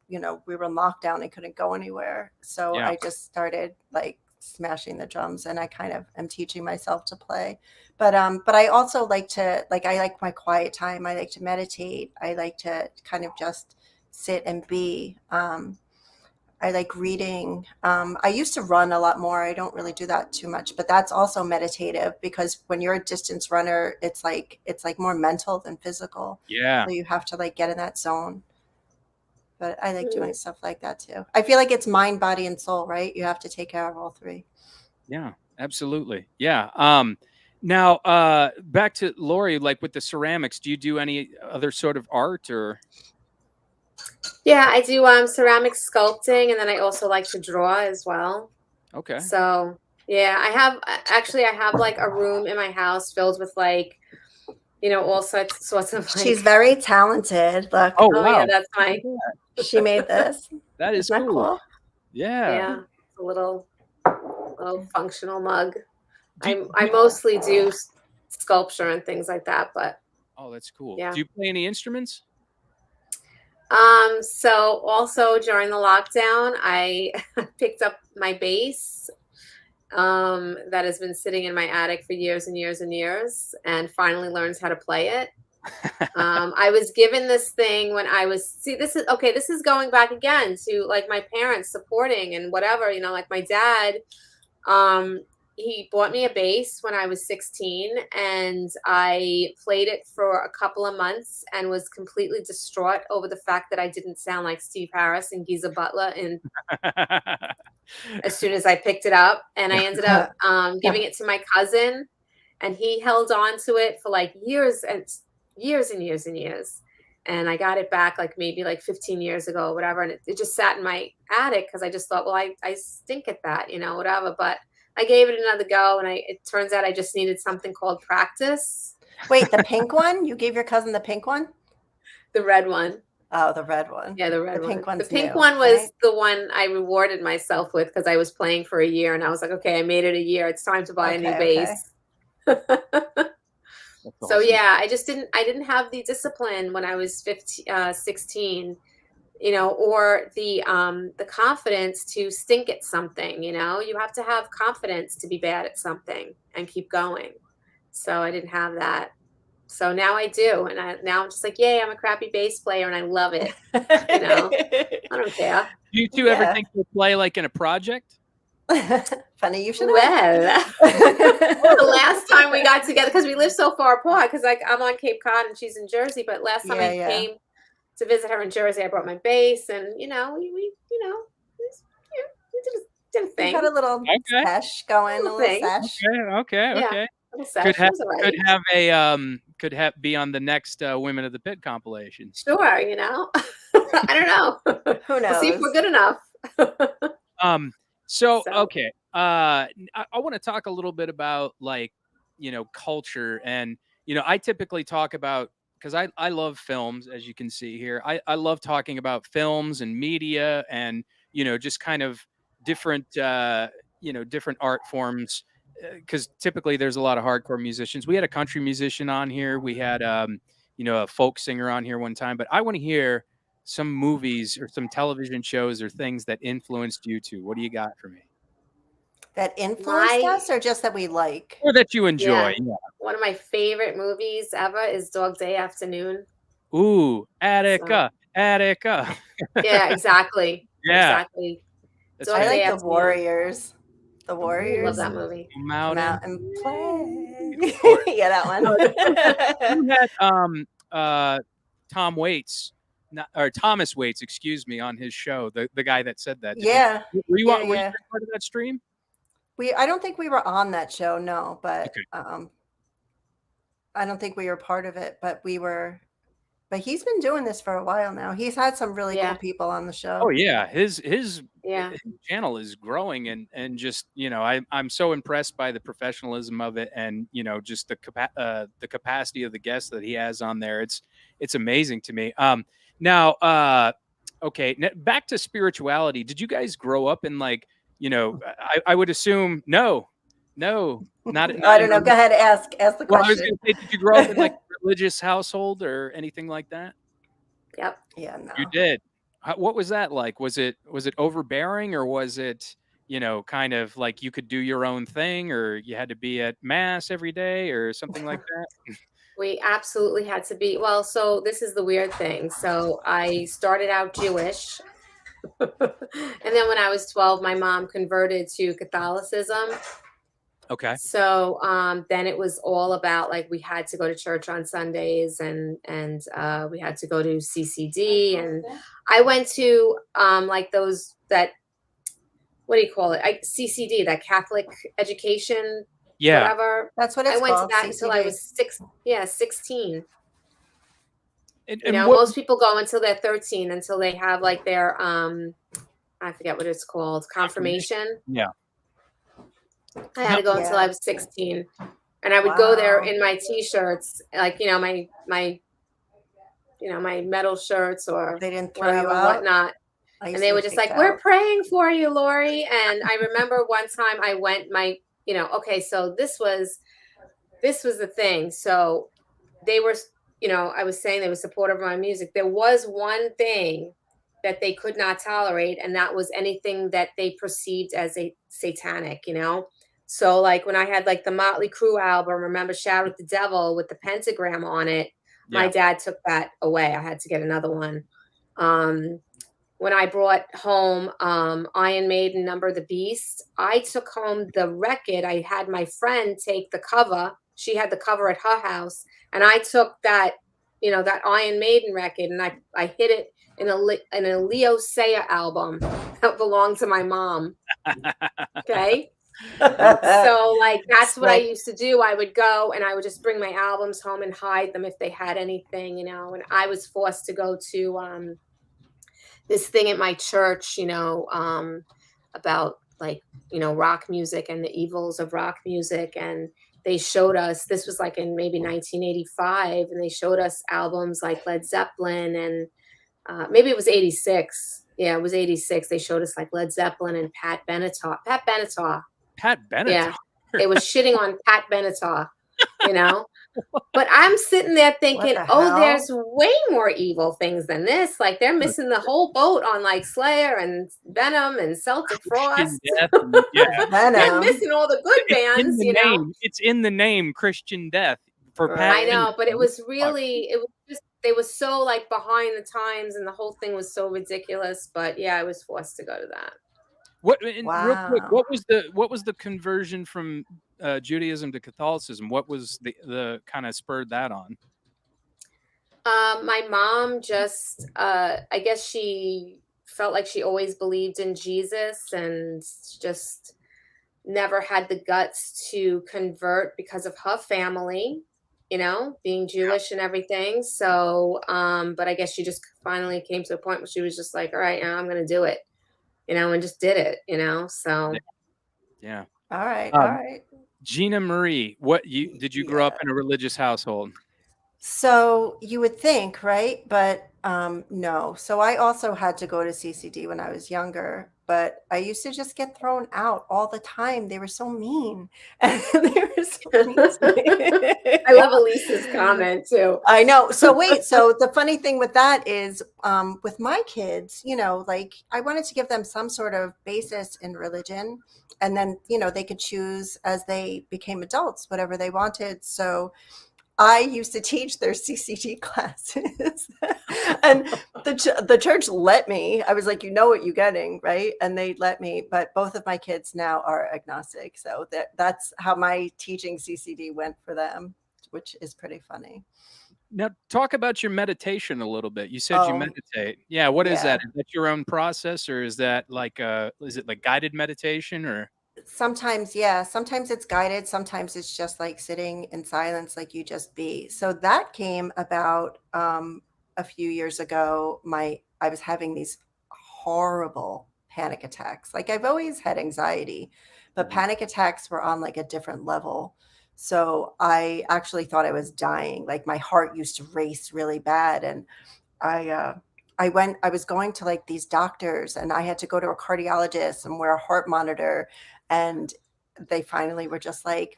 [SPEAKER 3] you know, we were in lockdown and couldn't go anywhere. So I just started like smashing the drums and I kind of am teaching myself to play. But I also like to, like, I like my quiet time. I like to meditate. I like to kind of just sit and be. I like reading. I used to run a lot more. I don't really do that too much, but that's also meditative because when you're a distance runner, it's like more mental than physical.
[SPEAKER 1] Yeah.
[SPEAKER 3] So you have to like get in that zone. But I like doing stuff like that too. I feel like it's mind, body, and soul, right? You have to take care of all three.
[SPEAKER 1] Yeah, absolutely. Yeah. Now, back to Lori, like with the ceramics, do you do any other sort of art or?
[SPEAKER 2] Yeah, I do ceramic sculpting, and then I also like to draw as well.
[SPEAKER 1] Okay.
[SPEAKER 2] So yeah, I have like a room in my house filled with like, you know, all sorts of like.
[SPEAKER 3] She's very talented. Look.
[SPEAKER 1] Oh, wow.
[SPEAKER 2] Yeah, that's my.
[SPEAKER 3] She made this.
[SPEAKER 1] That is
[SPEAKER 3] Isn't that cool?
[SPEAKER 1] Yeah.
[SPEAKER 2] Yeah, it's a little functional mug. I mostly do sculpture and things like that, but.
[SPEAKER 1] Oh, that's cool.
[SPEAKER 2] Yeah.
[SPEAKER 1] Do you play any instruments?
[SPEAKER 2] So also during the lockdown, I picked up my bass that has been sitting in my attic for years and years and years, and finally learned how to play it. I was given this thing when I was, this is going back again to like my parents supporting and whatever, you know, like my dad, he bought me a bass when I was 16, and I played it for a couple of months and was completely distraught over the fact that I didn't sound like Steve Harris and Geezer Butler and as soon as I picked it up. And I ended up giving it to my cousin, and he held on to it for like years and years and years and years. And I got it back like maybe like 15 years ago or whatever. And it just sat in my attic because I just thought, well, I stink at that, you know, whatever. But I gave it another go, and it turns out I just needed something called practice.
[SPEAKER 3] Wait, the pink one? You gave your cousin the pink one?
[SPEAKER 2] The red one.
[SPEAKER 3] Oh, the red one.
[SPEAKER 2] Yeah, the red one.
[SPEAKER 3] Pink one's
[SPEAKER 2] the pink
[SPEAKER 3] new,
[SPEAKER 2] one was
[SPEAKER 3] right?
[SPEAKER 2] the one I rewarded myself with because I was playing for a year, and I was like, okay, I made it a year. It's time to buy a new bass. So yeah, I didn't have the discipline when I was 16, you know, or the confidence to stink at something. You know, you have to have confidence to be bad at something and keep going. So I didn't have that. So now I do, and now I'm just like, yay, I'm a crappy bass player, and I love it. You know, I don't care.
[SPEAKER 1] Do you two ever think you'll play like in a project?
[SPEAKER 3] Funny you should.
[SPEAKER 2] Well, the last time we got together, because we live so far apart, because like I'm on Cape Cod and she's in Jersey, but last time I came to visit her in Jersey, I brought my bass, and you know, we did a thing.
[SPEAKER 3] We got a little sesh going, a little sesh.
[SPEAKER 1] Okay. Could have be on the next Women of the Pit compilation.
[SPEAKER 2] Sure, you know. I don't know.
[SPEAKER 3] Who knows?
[SPEAKER 2] We'll see if we're good enough.
[SPEAKER 1] So okay. I want to talk a little bit about like, you know, culture, and you know, I typically talk about, because I love films, as you can see here. I love talking about films and media, and you know, just kind of different different art forms, because typically there's a lot of hardcore musicians. We had a country musician on here. We had a folk singer on here one time. But I want to hear some movies or some television shows or things that influenced you two. What do you got for me?
[SPEAKER 3] That influenced us, or just that we like?
[SPEAKER 1] Or that you enjoy.
[SPEAKER 2] Yeah. One of my favorite movies ever is Dog Day Afternoon.
[SPEAKER 1] Ooh, Attica.
[SPEAKER 2] Yeah, exactly.
[SPEAKER 1] Yeah.
[SPEAKER 2] Exactly.
[SPEAKER 3] I like The Warriors. The Warriors.
[SPEAKER 2] I love that movie.
[SPEAKER 1] Come out
[SPEAKER 3] and play. Yeah, that one.
[SPEAKER 1] You had Tom Waits. Thomas Waits, excuse me, on his show, the guy that said that. Were you part of that stream?
[SPEAKER 3] I don't think we were on that show, no, but I don't think we were part of it, but we were. But he's been doing this for a while now. He's had some really cool people on the show.
[SPEAKER 1] Oh yeah, his channel is growing, and just, you know, I'm so impressed by the professionalism of it, and you know, just the capacity of the guests that he has on there. It's amazing to me. Now, okay, back to spirituality. Did you guys grow up in like, you know, I would assume no, not.
[SPEAKER 3] I don't know. Go ahead, ask the question.
[SPEAKER 1] Well, I was going to say, did you grow up in like a religious household or anything like that?
[SPEAKER 2] Yep.
[SPEAKER 3] Yeah, no.
[SPEAKER 1] You did. What was that like? Was it overbearing, or was it, you know, kind of like you could do your own thing, or you had to be at mass every day or something like that?
[SPEAKER 2] We absolutely had to be. Well, so this is the weird thing. So I started out Jewish. And then when I was 12, my mom converted to Catholicism.
[SPEAKER 1] Okay.
[SPEAKER 2] So then it was all about like we had to go to church on Sundays, and we had to go to CCD, and I went to like those that, what do you call it? CCD, that Catholic education.
[SPEAKER 1] Yeah.
[SPEAKER 2] Whatever.
[SPEAKER 3] That's what it's called.
[SPEAKER 2] I went to that
[SPEAKER 3] CCD.
[SPEAKER 2] until I was 16.
[SPEAKER 1] And
[SPEAKER 2] you know, most people go until they're 13, until they have like their I forget what it's called, confirmation.
[SPEAKER 1] Yeah.
[SPEAKER 2] I had to go until I was 16, and I would go there in my t-shirts, like, you know, my metal shirts, or
[SPEAKER 3] they didn't throw you out,
[SPEAKER 2] whatnot. And they were just like, "We're praying for you, Lori." And I remember one time I went, okay, so this was the thing. So they were, you know, I was saying they were supportive of my music. There was one thing that they could not tolerate, and that was anything that they perceived as a satanic, you know? So like when I had like the Motley Crue album, remember Shout at the Devil with the pentagram on it, my dad took that away. I had to get another one. when I brought home Iron Maiden, Number of the Beast, I took home the record. I had my friend take the cover. She had the cover at her house, and I took that, that Iron Maiden record, and I hid it in a Leo Sayer album that belonged to my mom. Okay. So like that's what I used to do. I would go and I would just bring my albums home and hide them if they had anything, and I was forced to go to this thing at my church, about like, rock music and the evils of rock music. And they showed us, this was like in maybe 1985, and they showed us albums like Led Zeppelin and maybe it was 86. Yeah, it was 86. They showed us like Led Zeppelin and Pat Benatar.
[SPEAKER 1] Pat Benatar.
[SPEAKER 2] Yeah, it was shitting on Pat Benatar, But I'm sitting there thinking, there's way more evil things than this. Like they're missing the whole boat on like Slayer and Venom and Celtic Frost.
[SPEAKER 1] Venom.
[SPEAKER 2] They're missing all the good bands,
[SPEAKER 1] It's in the name, Christian Death.
[SPEAKER 2] I know, but it was just, they were so like behind the times, and the whole thing was so ridiculous. But yeah, I was forced to go to that.
[SPEAKER 1] Real quick, what was the conversion from Judaism to Catholicism? What was the kind of spurred that on?
[SPEAKER 2] My mom just, I guess she felt like she always believed in Jesus and just never had the guts to convert because of her family, being Jewish and everything. So, but I guess she just finally came to a point where she was just like, all right, now I'm going to do it, and just did it, so.
[SPEAKER 1] Yeah.
[SPEAKER 3] All right.
[SPEAKER 1] Gina Marie, did you grow up in a religious household?
[SPEAKER 3] So you would think, right? But no. So I also had to go to CCD when I was younger, but I used to just get thrown out all the time. They were so mean.
[SPEAKER 2] I love Elise's comment too.
[SPEAKER 3] I know. So wait, so the funny thing with that is with my kids, like I wanted to give them some sort of basis in religion, and then, they could choose as they became adults, whatever they wanted. So I used to teach their CCD classes and the church let me. I was like, what you're getting, right? And they let me, but both of my kids now are agnostic. So that's how my teaching CCD went for them, which is pretty funny.
[SPEAKER 1] Now talk about your meditation a little bit. You said you meditate. Yeah. What is that? Is that your own process, or is that is it like guided meditation or?
[SPEAKER 3] Sometimes, yeah. Sometimes it's guided. Sometimes it's just like sitting in silence, like you just be. So that came about a few years ago. I was having these horrible panic attacks. Like I've always had anxiety, but panic attacks were on like a different level. So I actually thought I was dying. Like my heart used to race really bad, and I was going to like these doctors, and I had to go to a cardiologist and wear a heart monitor. And they finally were just like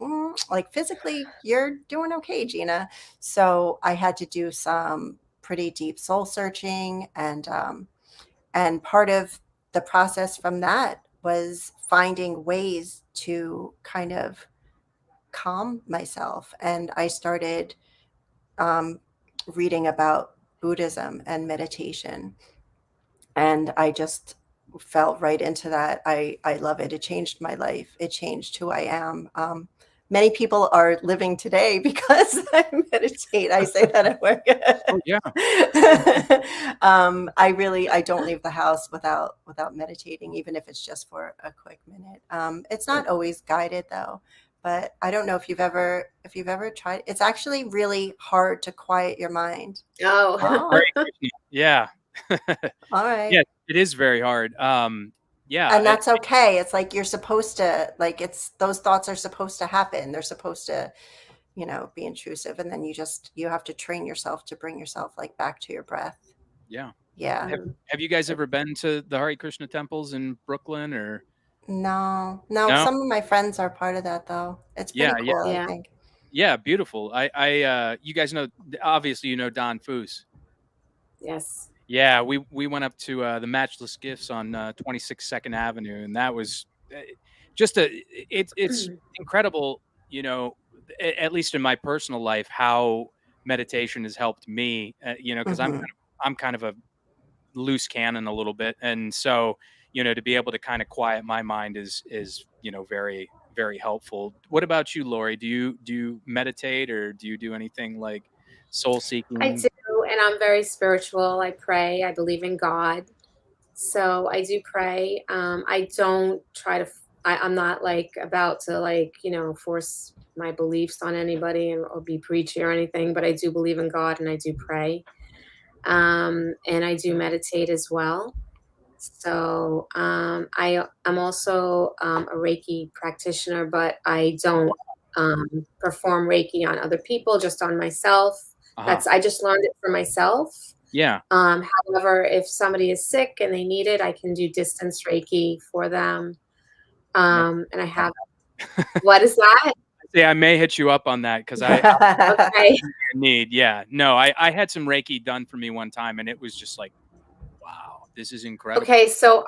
[SPEAKER 3] physically, you're doing okay, Gina. So I had to do some pretty deep soul searching. And part of the process from that was finding ways to kind of calm myself. And I started reading about Buddhism and meditation. And I just fell right into that. I love it. It changed my life. It changed who I am. Many people are living today because I meditate. I say that at work.
[SPEAKER 1] Oh, yeah.
[SPEAKER 3] I don't leave the house without meditating, even if it's just for a quick minute. It's not always guided though, but I don't know if you've ever tried. It's actually really hard to quiet your mind.
[SPEAKER 2] Oh.
[SPEAKER 1] Yeah.
[SPEAKER 3] All right.
[SPEAKER 1] Yeah, it is very hard. Yeah.
[SPEAKER 3] And that's okay. It's like you're supposed to, like, those thoughts are supposed to happen. They're supposed to, be intrusive. And then you have to train yourself to bring yourself like back to your breath.
[SPEAKER 1] Yeah.
[SPEAKER 3] Yeah.
[SPEAKER 1] Have you guys ever been to the Hare Krishna temples in Brooklyn or?
[SPEAKER 3] No. Some of my friends are part of that though. It's pretty cool, I think.
[SPEAKER 1] Yeah. Beautiful. You guys know, obviously, Don Foose.
[SPEAKER 2] Yes.
[SPEAKER 1] Yeah, we went up to the Matchless Gifts on 26 2nd Avenue, and that was just it's incredible, at least in my personal life, how meditation has helped me, because I'm kind of a loose cannon a little bit, and so to be able to kind of quiet my mind is very, very helpful. What about you, Lori? Do you meditate, or do you do anything like soul seeking?
[SPEAKER 2] I do, and I'm very spiritual. I pray. I believe in God, so I do pray. I don't try to. I'm not like about to force my beliefs on anybody or be preachy or anything. But I do believe in God, and I do pray, and I do meditate as well. So I'm also a Reiki practitioner, but I don't perform Reiki on other people, just on myself. I just learned it for myself.
[SPEAKER 1] Yeah.
[SPEAKER 2] However, if somebody is sick and they need it, I can do distance Reiki for them. And I have. What is that?
[SPEAKER 1] Yeah, I may hit you up on that because I
[SPEAKER 2] Okay.
[SPEAKER 1] need. Yeah, no, I had some Reiki done for me one time, and it was just like, wow, this is incredible.
[SPEAKER 2] Okay, so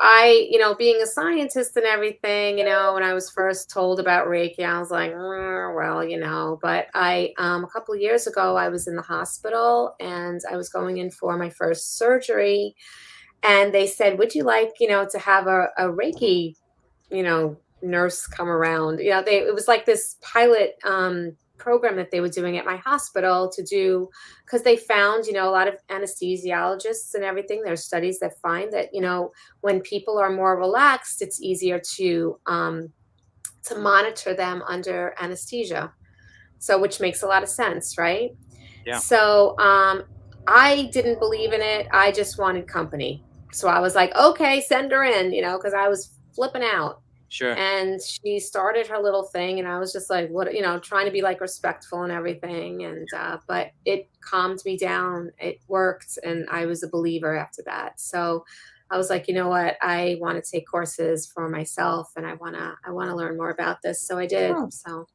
[SPEAKER 2] being a scientist and everything, when I was first told about Reiki, I was like, well, but a couple of years ago, I was in the hospital and I was going in for my first surgery, and they said, would you like, to have a Reiki, nurse come around? It was like this pilot program that they were doing at my hospital to do, because they found, a lot of anesthesiologists and everything. There's studies that find that, when people are more relaxed, it's easier to monitor them under anesthesia. So, which makes a lot of sense, right?
[SPEAKER 1] Yeah.
[SPEAKER 2] So, I didn't believe in it. I just wanted company. So I was like, okay, send her in, because I was flipping out.
[SPEAKER 1] Sure.
[SPEAKER 2] And she started her little thing, and I was just like, what, trying to be like respectful and everything. And, but it calmed me down. It worked. And I was a believer after that. So I was like, you know what? I want to take courses for myself, and I want to learn more about this. So I did. So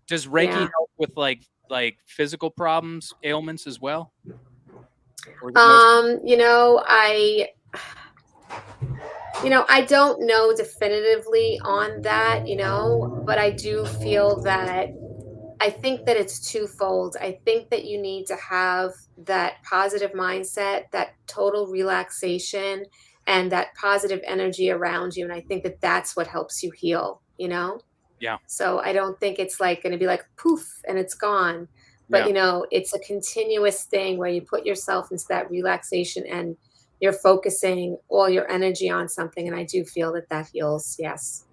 [SPEAKER 1] does Reiki help with like physical problems, ailments as well?
[SPEAKER 2] I don't know definitively on that, but I do feel that I think that it's twofold. I think that you need to have that positive mindset, that total relaxation, and that positive energy around you. And I think that that's what helps you heal,
[SPEAKER 1] Yeah.
[SPEAKER 2] So I don't think it's like going to be like poof and it's gone. But, it's a continuous thing where you put yourself into that relaxation and you're focusing all your energy on something. And I do feel that heals. Yes.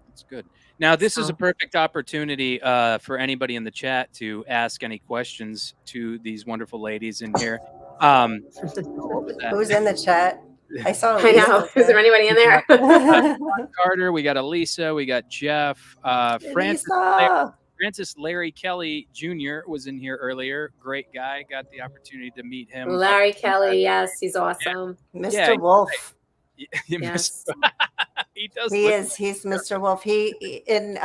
[SPEAKER 1] That's good. Now, this is a perfect opportunity for anybody in the chat to ask any questions to these wonderful ladies in here.
[SPEAKER 3] Who's in the chat? I saw
[SPEAKER 2] Elisa. I know. Is there anybody in there?
[SPEAKER 1] Carter, we got Elisa, we got Jeff, Francis Larry Kelly Jr. was in here earlier. Great guy. Got the opportunity to meet him.
[SPEAKER 2] Larry Kelly, yes, he's awesome.
[SPEAKER 3] Yeah. Mr. Wolf.
[SPEAKER 2] Yes.
[SPEAKER 1] He does.
[SPEAKER 3] He's Mr. Wolf. He in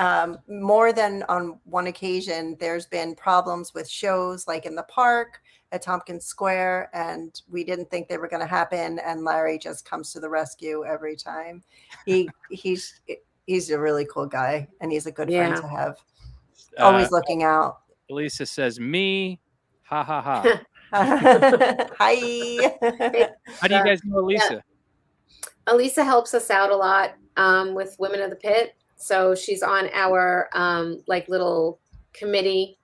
[SPEAKER 3] more than on one occasion, there's been problems with shows like in the park at Tompkins Square, and we didn't think they were going to happen. And Larry just comes to the rescue every time. He's a really cool guy, and he's a good friend to have. Always looking out.
[SPEAKER 1] Elisa says, me, ha, ha, ha.
[SPEAKER 3] Hi.
[SPEAKER 1] How do you guys know Elisa?
[SPEAKER 2] Yeah. Elisa helps us out a lot with Women of the Pit. So she's on our little committee.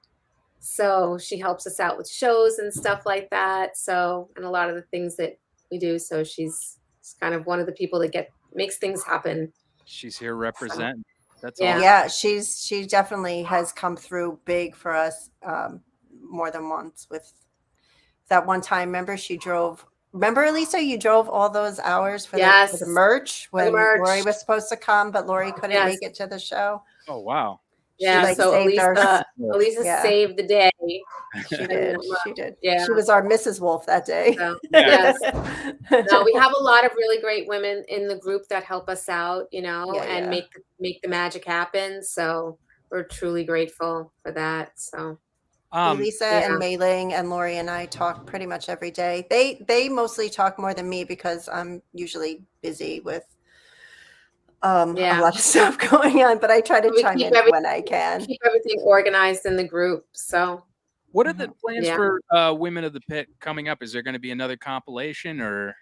[SPEAKER 2] So she helps us out with shows and stuff like that. So, and a lot of the things that we do. So she's kind of one of the people that makes things happen.
[SPEAKER 1] She's here representing. That's
[SPEAKER 2] awesome.
[SPEAKER 3] Yeah, she definitely has come through big for us more than once. With that one time, remember Elisa, you drove all those hours for the merch when Lori was supposed to come, but Lori couldn't make it to the show.
[SPEAKER 1] Oh wow.
[SPEAKER 2] Yeah, so Elisa saved the day.
[SPEAKER 3] She did. She did.
[SPEAKER 2] Yeah.
[SPEAKER 3] She was our Mrs. Wolf that day.
[SPEAKER 2] So, yes. No, we have a lot of really great women in the group that help us out, and make the magic happen. So we're truly grateful for that. So
[SPEAKER 3] Elisa and Mei Ling and Lori and I talk pretty much every day. They mostly talk more than me because I'm usually busy with a lot of stuff going on, but I try to chime in when I can.
[SPEAKER 2] Keep everything organized in the group. So
[SPEAKER 1] what are the plans for Women of the Pit coming up? Is there going to be another compilation or?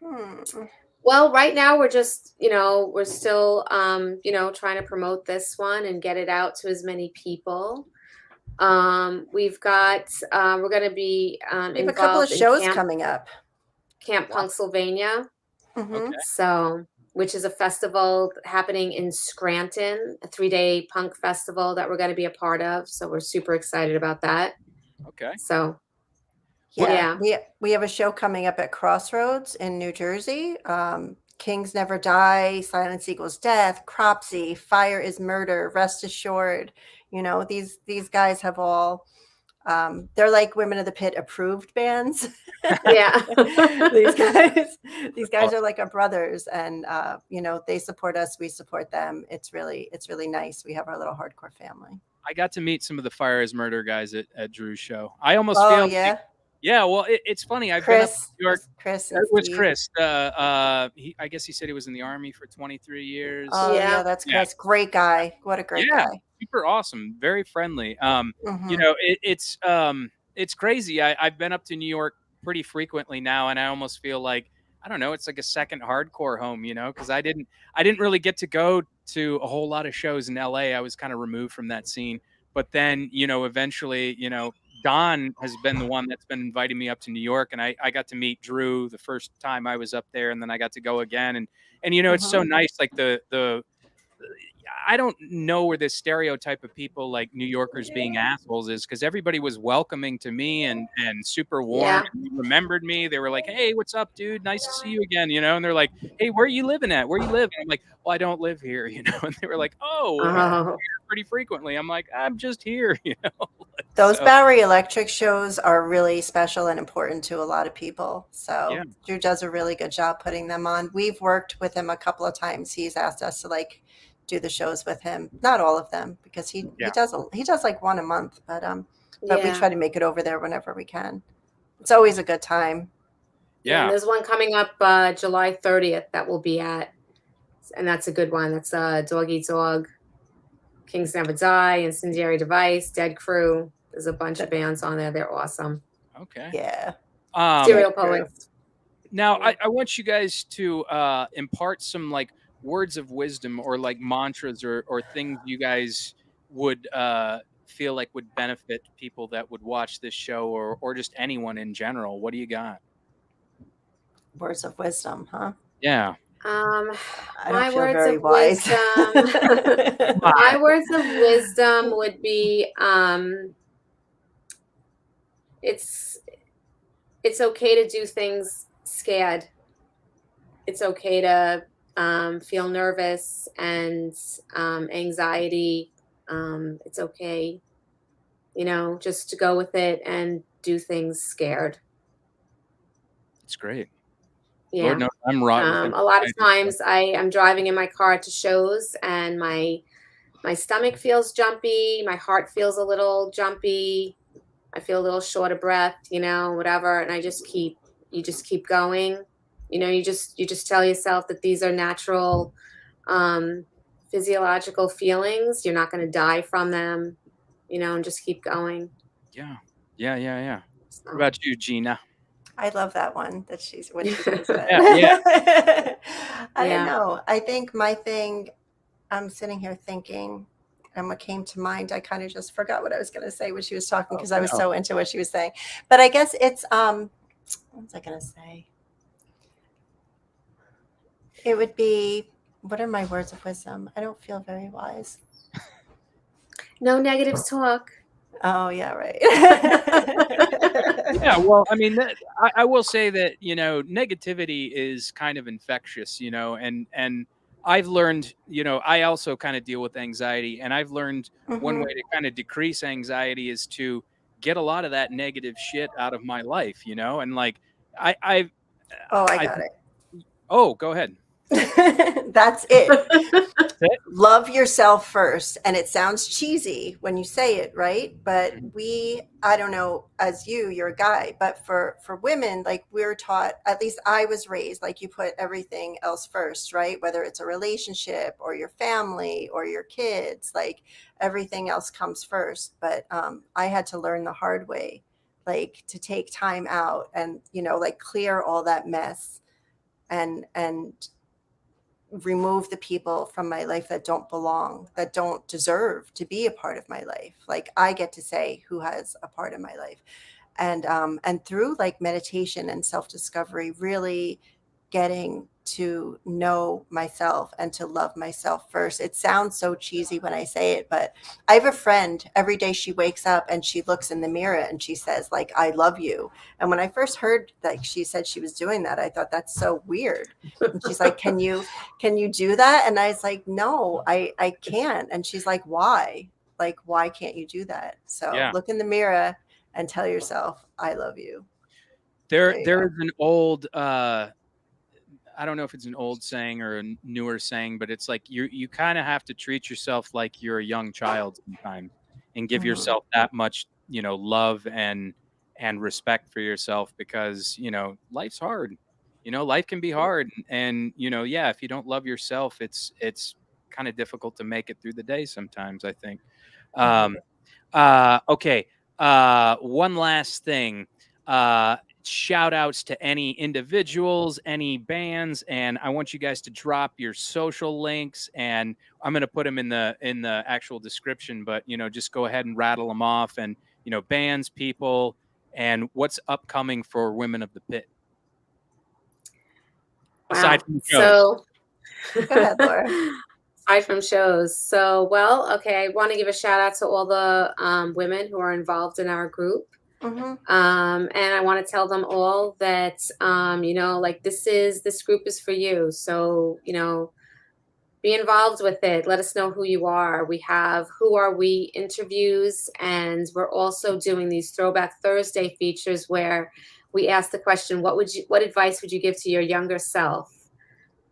[SPEAKER 2] Well, right now we're just, we're still, trying to promote this one and get it out to as many people. We've got, we're going to be
[SPEAKER 3] We have a couple of
[SPEAKER 2] involved in
[SPEAKER 3] shows coming up.
[SPEAKER 2] Camp Pennsylvania.
[SPEAKER 1] Okay.
[SPEAKER 2] So, which is a festival happening in Scranton, a 3-day punk festival that we're going to be a part of. So we're super excited about that.
[SPEAKER 1] Okay.
[SPEAKER 2] So,
[SPEAKER 3] yeah. We have a show coming up at Crossroads in New Jersey. Kings Never Die, Silence Equals Death, Cropsy, Fire is Murder, Rest Assured. These guys have all, they're like Women of the Pit approved bands.
[SPEAKER 2] Yeah.
[SPEAKER 3] these guys are like our brothers, and they support us, we support them. It's really nice. We have our little hardcore family.
[SPEAKER 1] I got to meet some of the Fire is Murder guys at Drew's show. I almost feel like, yeah, well, it's funny. I've been up in New York. It was Chris. I guess he said he was in the Army for 23 years.
[SPEAKER 3] Oh, yeah, that's Chris. Great guy. What a great guy.
[SPEAKER 1] Super awesome. Very friendly. It's crazy. I've been up to New York pretty frequently now, and I almost feel like, I don't know, it's like a second hardcore home, because I didn't really get to go to a whole lot of shows in LA. I was kind of removed from that scene. But then, eventually, Dawn has been the one that's been inviting me up to New York, and I got to meet Drew the first time I was up there, and then I got to go again. And it's so nice, like the I don't know where this stereotype of people like New Yorkers being assholes is, because everybody was welcoming to me and super warm.
[SPEAKER 2] Yeah.
[SPEAKER 1] And they remembered me. They were like, "Hey, what's up, dude? Nice to see you again." And they're like, "Hey, where are you living at? Where you live?" And I'm like, "Well, I don't live here." And they were like, "Oh, I'm here pretty frequently." I'm like, "I'm just here."
[SPEAKER 3] Those Bowery Electric shows are really special and important to a lot of people. So Drew does a really good job putting them on. We've worked with him a couple of times. He's asked us to do the shows with him, not all of them, because he does like one a month, but we try to make it over there whenever we can. It's always a good time.
[SPEAKER 2] And there's one coming up July 30th that we'll be at, and that's a good one. That's Dog Eat Dog, Kings Never Die, Incendiary Device, Dead Crew. There's a bunch of bands on there. They're awesome.
[SPEAKER 1] Okay.
[SPEAKER 3] Yeah.
[SPEAKER 2] Serial Poets.
[SPEAKER 1] Now I want you guys to impart some words of wisdom or mantras or things you guys would feel like would benefit people that would watch this show, or just anyone in general. What do you got?
[SPEAKER 3] Words of wisdom, huh?
[SPEAKER 1] Yeah.
[SPEAKER 3] I don't feel very wise.
[SPEAKER 2] My words of wisdom would be it's okay to do things scared. It's okay to feel nervous and anxiety. It's okay, just to go with it and do things scared.
[SPEAKER 1] It's great.
[SPEAKER 2] Yeah.
[SPEAKER 1] Lord knows I'm right.
[SPEAKER 2] A lot of times I'm driving in my car to shows, and my stomach feels jumpy. My heart feels a little jumpy. I feel a little short of breath, whatever. And you just keep going. You just tell yourself that these are natural physiological feelings. You're not going to die from them, and just keep going.
[SPEAKER 1] Yeah. So. What about you, Gina?
[SPEAKER 3] I love that one that she's when she's said. I don't know. I think my thing, I'm sitting here thinking, and what came to mind, I kind of just forgot what I was going to say when she was talking, because I was so into what she was saying. But I guess it's what was I going to say? It would be, what are my words of wisdom? I don't feel very wise.
[SPEAKER 2] No negative talk.
[SPEAKER 3] Oh, yeah, right.
[SPEAKER 1] Yeah, well, I mean, I will say that, negativity is kind of infectious, and I've learned, I also kind of deal with anxiety, and I've learned one way to kind of decrease anxiety is to get a lot of that negative shit out of my life, and I
[SPEAKER 3] got it.
[SPEAKER 1] Oh, go ahead.
[SPEAKER 3] That's it. Love yourself first. And it sounds cheesy when you say it, right? But I don't know, as you're a guy, but for women, we're taught, at least I was raised, you put everything else first, right? Whether it's a relationship or your family or your kids, everything else comes first. But I had to learn the hard way, to take time out and, clear all that mess and remove the people from my life that don't belong, that don't deserve to be a part of my life. Like I get to say who has a part in my life. And through like meditation and self-discovery, really getting to know myself and to love myself first. It sounds so cheesy when I say it, but I have a friend, every day she wakes up and she looks in the mirror and she says like, I love you. And when I first heard that she said she was doing that, I thought that's so weird. And she's like, can you do that? And I was like, no, I can't. And she's like, why? Like, why can't you do that? So look in the mirror and tell yourself, I love you.
[SPEAKER 1] There is an old, I don't know if it's an old saying or a newer saying, but it's like you kind of have to treat yourself like you're a young child sometimes and give yourself that much, love and respect for yourself, because, life's hard. Life can be hard. And, if you don't love yourself, it's kind of difficult to make it through the day sometimes, I think. Okay. One last thing. Shout outs to any individuals, any bands, and I want you guys to drop your social links, and I'm going to put them in the actual description, but just go ahead and rattle them off, and bands, people, and what's upcoming for Women of the Pit. Aside from shows.
[SPEAKER 2] So
[SPEAKER 3] go ahead, Laura.
[SPEAKER 2] Aside from shows. So, I want to give a shout out to all the women who are involved in our group. And I want to tell them all that, this group is for you. So, be involved with it. Let us know who you are. We have Who Are We interviews, and we're also doing these Throwback Thursday features where we ask the question, what advice would you give to your younger self?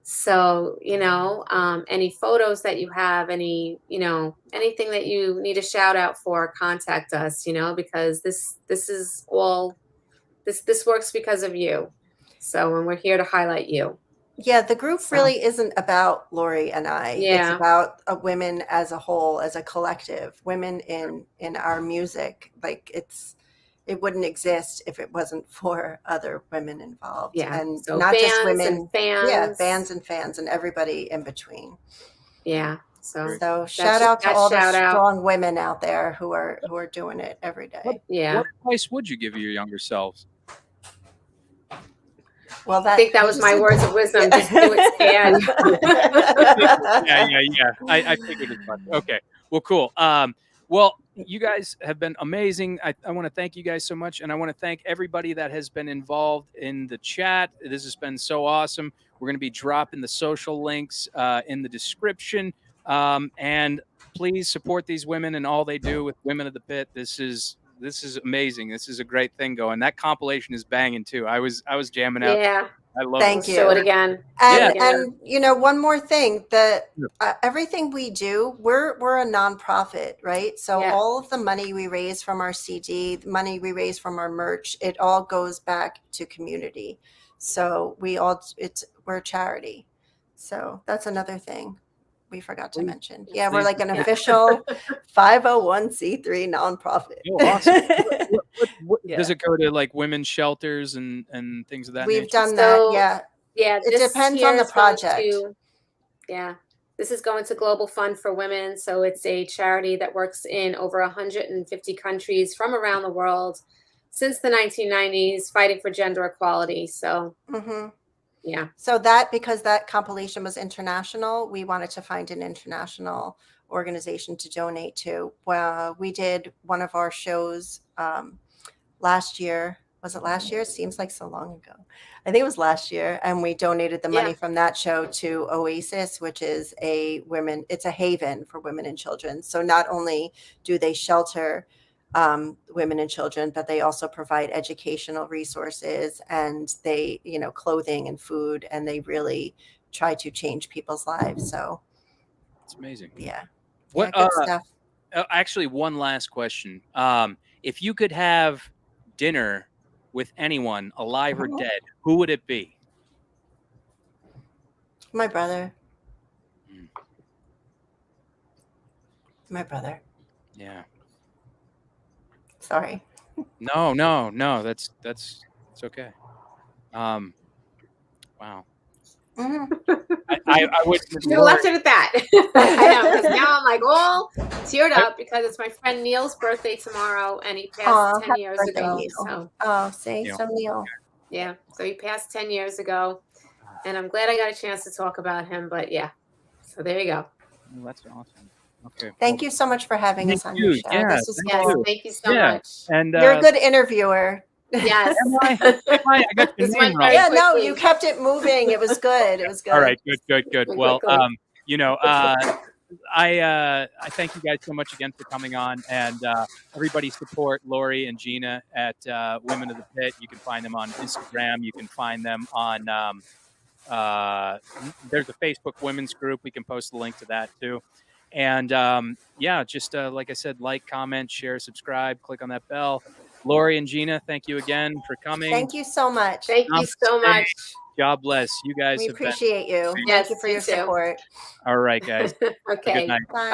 [SPEAKER 2] So, any photos that you have, anything that you need a shout out for, contact us, because this is all, this works because of you. So, and we're here to highlight you.
[SPEAKER 3] Yeah, the group really isn't about Lori and I.
[SPEAKER 2] Yeah.
[SPEAKER 3] It's about women as a whole, as a collective, women in our music. Like it wouldn't exist if it wasn't for other women involved.
[SPEAKER 2] Yeah.
[SPEAKER 3] And
[SPEAKER 2] so
[SPEAKER 3] not just women,
[SPEAKER 2] and fans.
[SPEAKER 3] Yeah, bands and fans and everybody in between.
[SPEAKER 2] Yeah. So
[SPEAKER 3] shout out to all the strong women out there who are doing it every day.
[SPEAKER 1] What advice would you give your younger selves?
[SPEAKER 3] Well,
[SPEAKER 2] I think that was my words of wisdom. Just do it, Stan.
[SPEAKER 1] Yeah. I figured as much. Okay. Well, cool. Well, you guys have been amazing. I want to thank you guys so much. And I want to thank everybody that has been involved in the chat. This has been so awesome. We're going to be dropping the social links in the description. And please support these women and all they do with Women of the Pit. This is amazing. This is a great thing going. That compilation is banging too. I was jamming out.
[SPEAKER 2] Yeah.
[SPEAKER 1] I love
[SPEAKER 3] Thank
[SPEAKER 1] it.
[SPEAKER 3] you.
[SPEAKER 2] Show it again.
[SPEAKER 3] And one more thing, that everything we do, we're a nonprofit, right? So all of the money we raise from our CD, the money we raise from our merch, it all goes back to community. So we're a charity. So that's another thing we forgot to mention. Yeah, we're like an official 501c3 nonprofit.
[SPEAKER 1] Oh, awesome. Does it go to like women's shelters and things of that nature?
[SPEAKER 3] We've done that.
[SPEAKER 2] Yeah.
[SPEAKER 3] It depends on the project.
[SPEAKER 2] This is going to Global Fund for Women. So it's a charity that works in over 150 countries from around the world since the 1990s, fighting for gender equality. So yeah.
[SPEAKER 3] So because that compilation was international, we wanted to find an international organization to donate to. Well, we did one of our shows last year. Was it last year? It seems like so long ago. I think it was last year. And we donated the money from that show to Oasis, which is it's a haven for women and children. So not only do they shelter women and children, but they also provide educational resources, and they, clothing and food, and they really try to change people's lives. So
[SPEAKER 1] it's amazing.
[SPEAKER 3] Yeah.
[SPEAKER 1] What
[SPEAKER 3] good stuff.
[SPEAKER 1] Actually, one last question. If you could have dinner with anyone, alive or dead, who would it be?
[SPEAKER 3] My brother. My brother.
[SPEAKER 1] Yeah.
[SPEAKER 3] Sorry.
[SPEAKER 1] No. That's it's okay. Wow. I would
[SPEAKER 2] You left it at that. I know, because now I'm like all teared up because it's my friend Neil's birthday tomorrow, and he passed 10 years ago.
[SPEAKER 3] Neil.
[SPEAKER 2] So,
[SPEAKER 3] So Neil.
[SPEAKER 2] Yeah, so he passed 10 years ago, and I'm glad I got a chance to talk about him. But yeah, so there you go.
[SPEAKER 1] Well, that's awesome. Okay.
[SPEAKER 3] Thank you so much for having us on your show.
[SPEAKER 1] Yeah,
[SPEAKER 3] this was
[SPEAKER 2] Yes,
[SPEAKER 3] cool.
[SPEAKER 2] thank you so much.
[SPEAKER 1] And
[SPEAKER 3] You're a good interviewer.
[SPEAKER 2] Yes.
[SPEAKER 1] I got your
[SPEAKER 2] This
[SPEAKER 1] name
[SPEAKER 2] went
[SPEAKER 1] wrong.
[SPEAKER 2] very
[SPEAKER 3] Yeah, no,
[SPEAKER 2] quickly.
[SPEAKER 3] you kept it moving. It was good. It was good.
[SPEAKER 1] All right, good. Well,
[SPEAKER 2] quickly.
[SPEAKER 1] I thank you guys so much again for coming on, and everybody support Lori and Gina at Women of the Pit. You can find them on Instagram. You can find them on there's a Facebook women's group. We can post the link to that too. And just like I said, like, comment, share, subscribe, click on that bell. Lori and Gina, thank you again for coming.
[SPEAKER 3] Thank you so much.
[SPEAKER 2] Thank you so much.
[SPEAKER 1] God bless you guys.
[SPEAKER 3] We
[SPEAKER 1] have been
[SPEAKER 3] appreciate you.
[SPEAKER 2] Yes,
[SPEAKER 3] Thank you for
[SPEAKER 2] you
[SPEAKER 3] your
[SPEAKER 2] too.
[SPEAKER 3] support.
[SPEAKER 1] all right, guys.
[SPEAKER 2] Okay.
[SPEAKER 1] Good night.
[SPEAKER 3] Bye.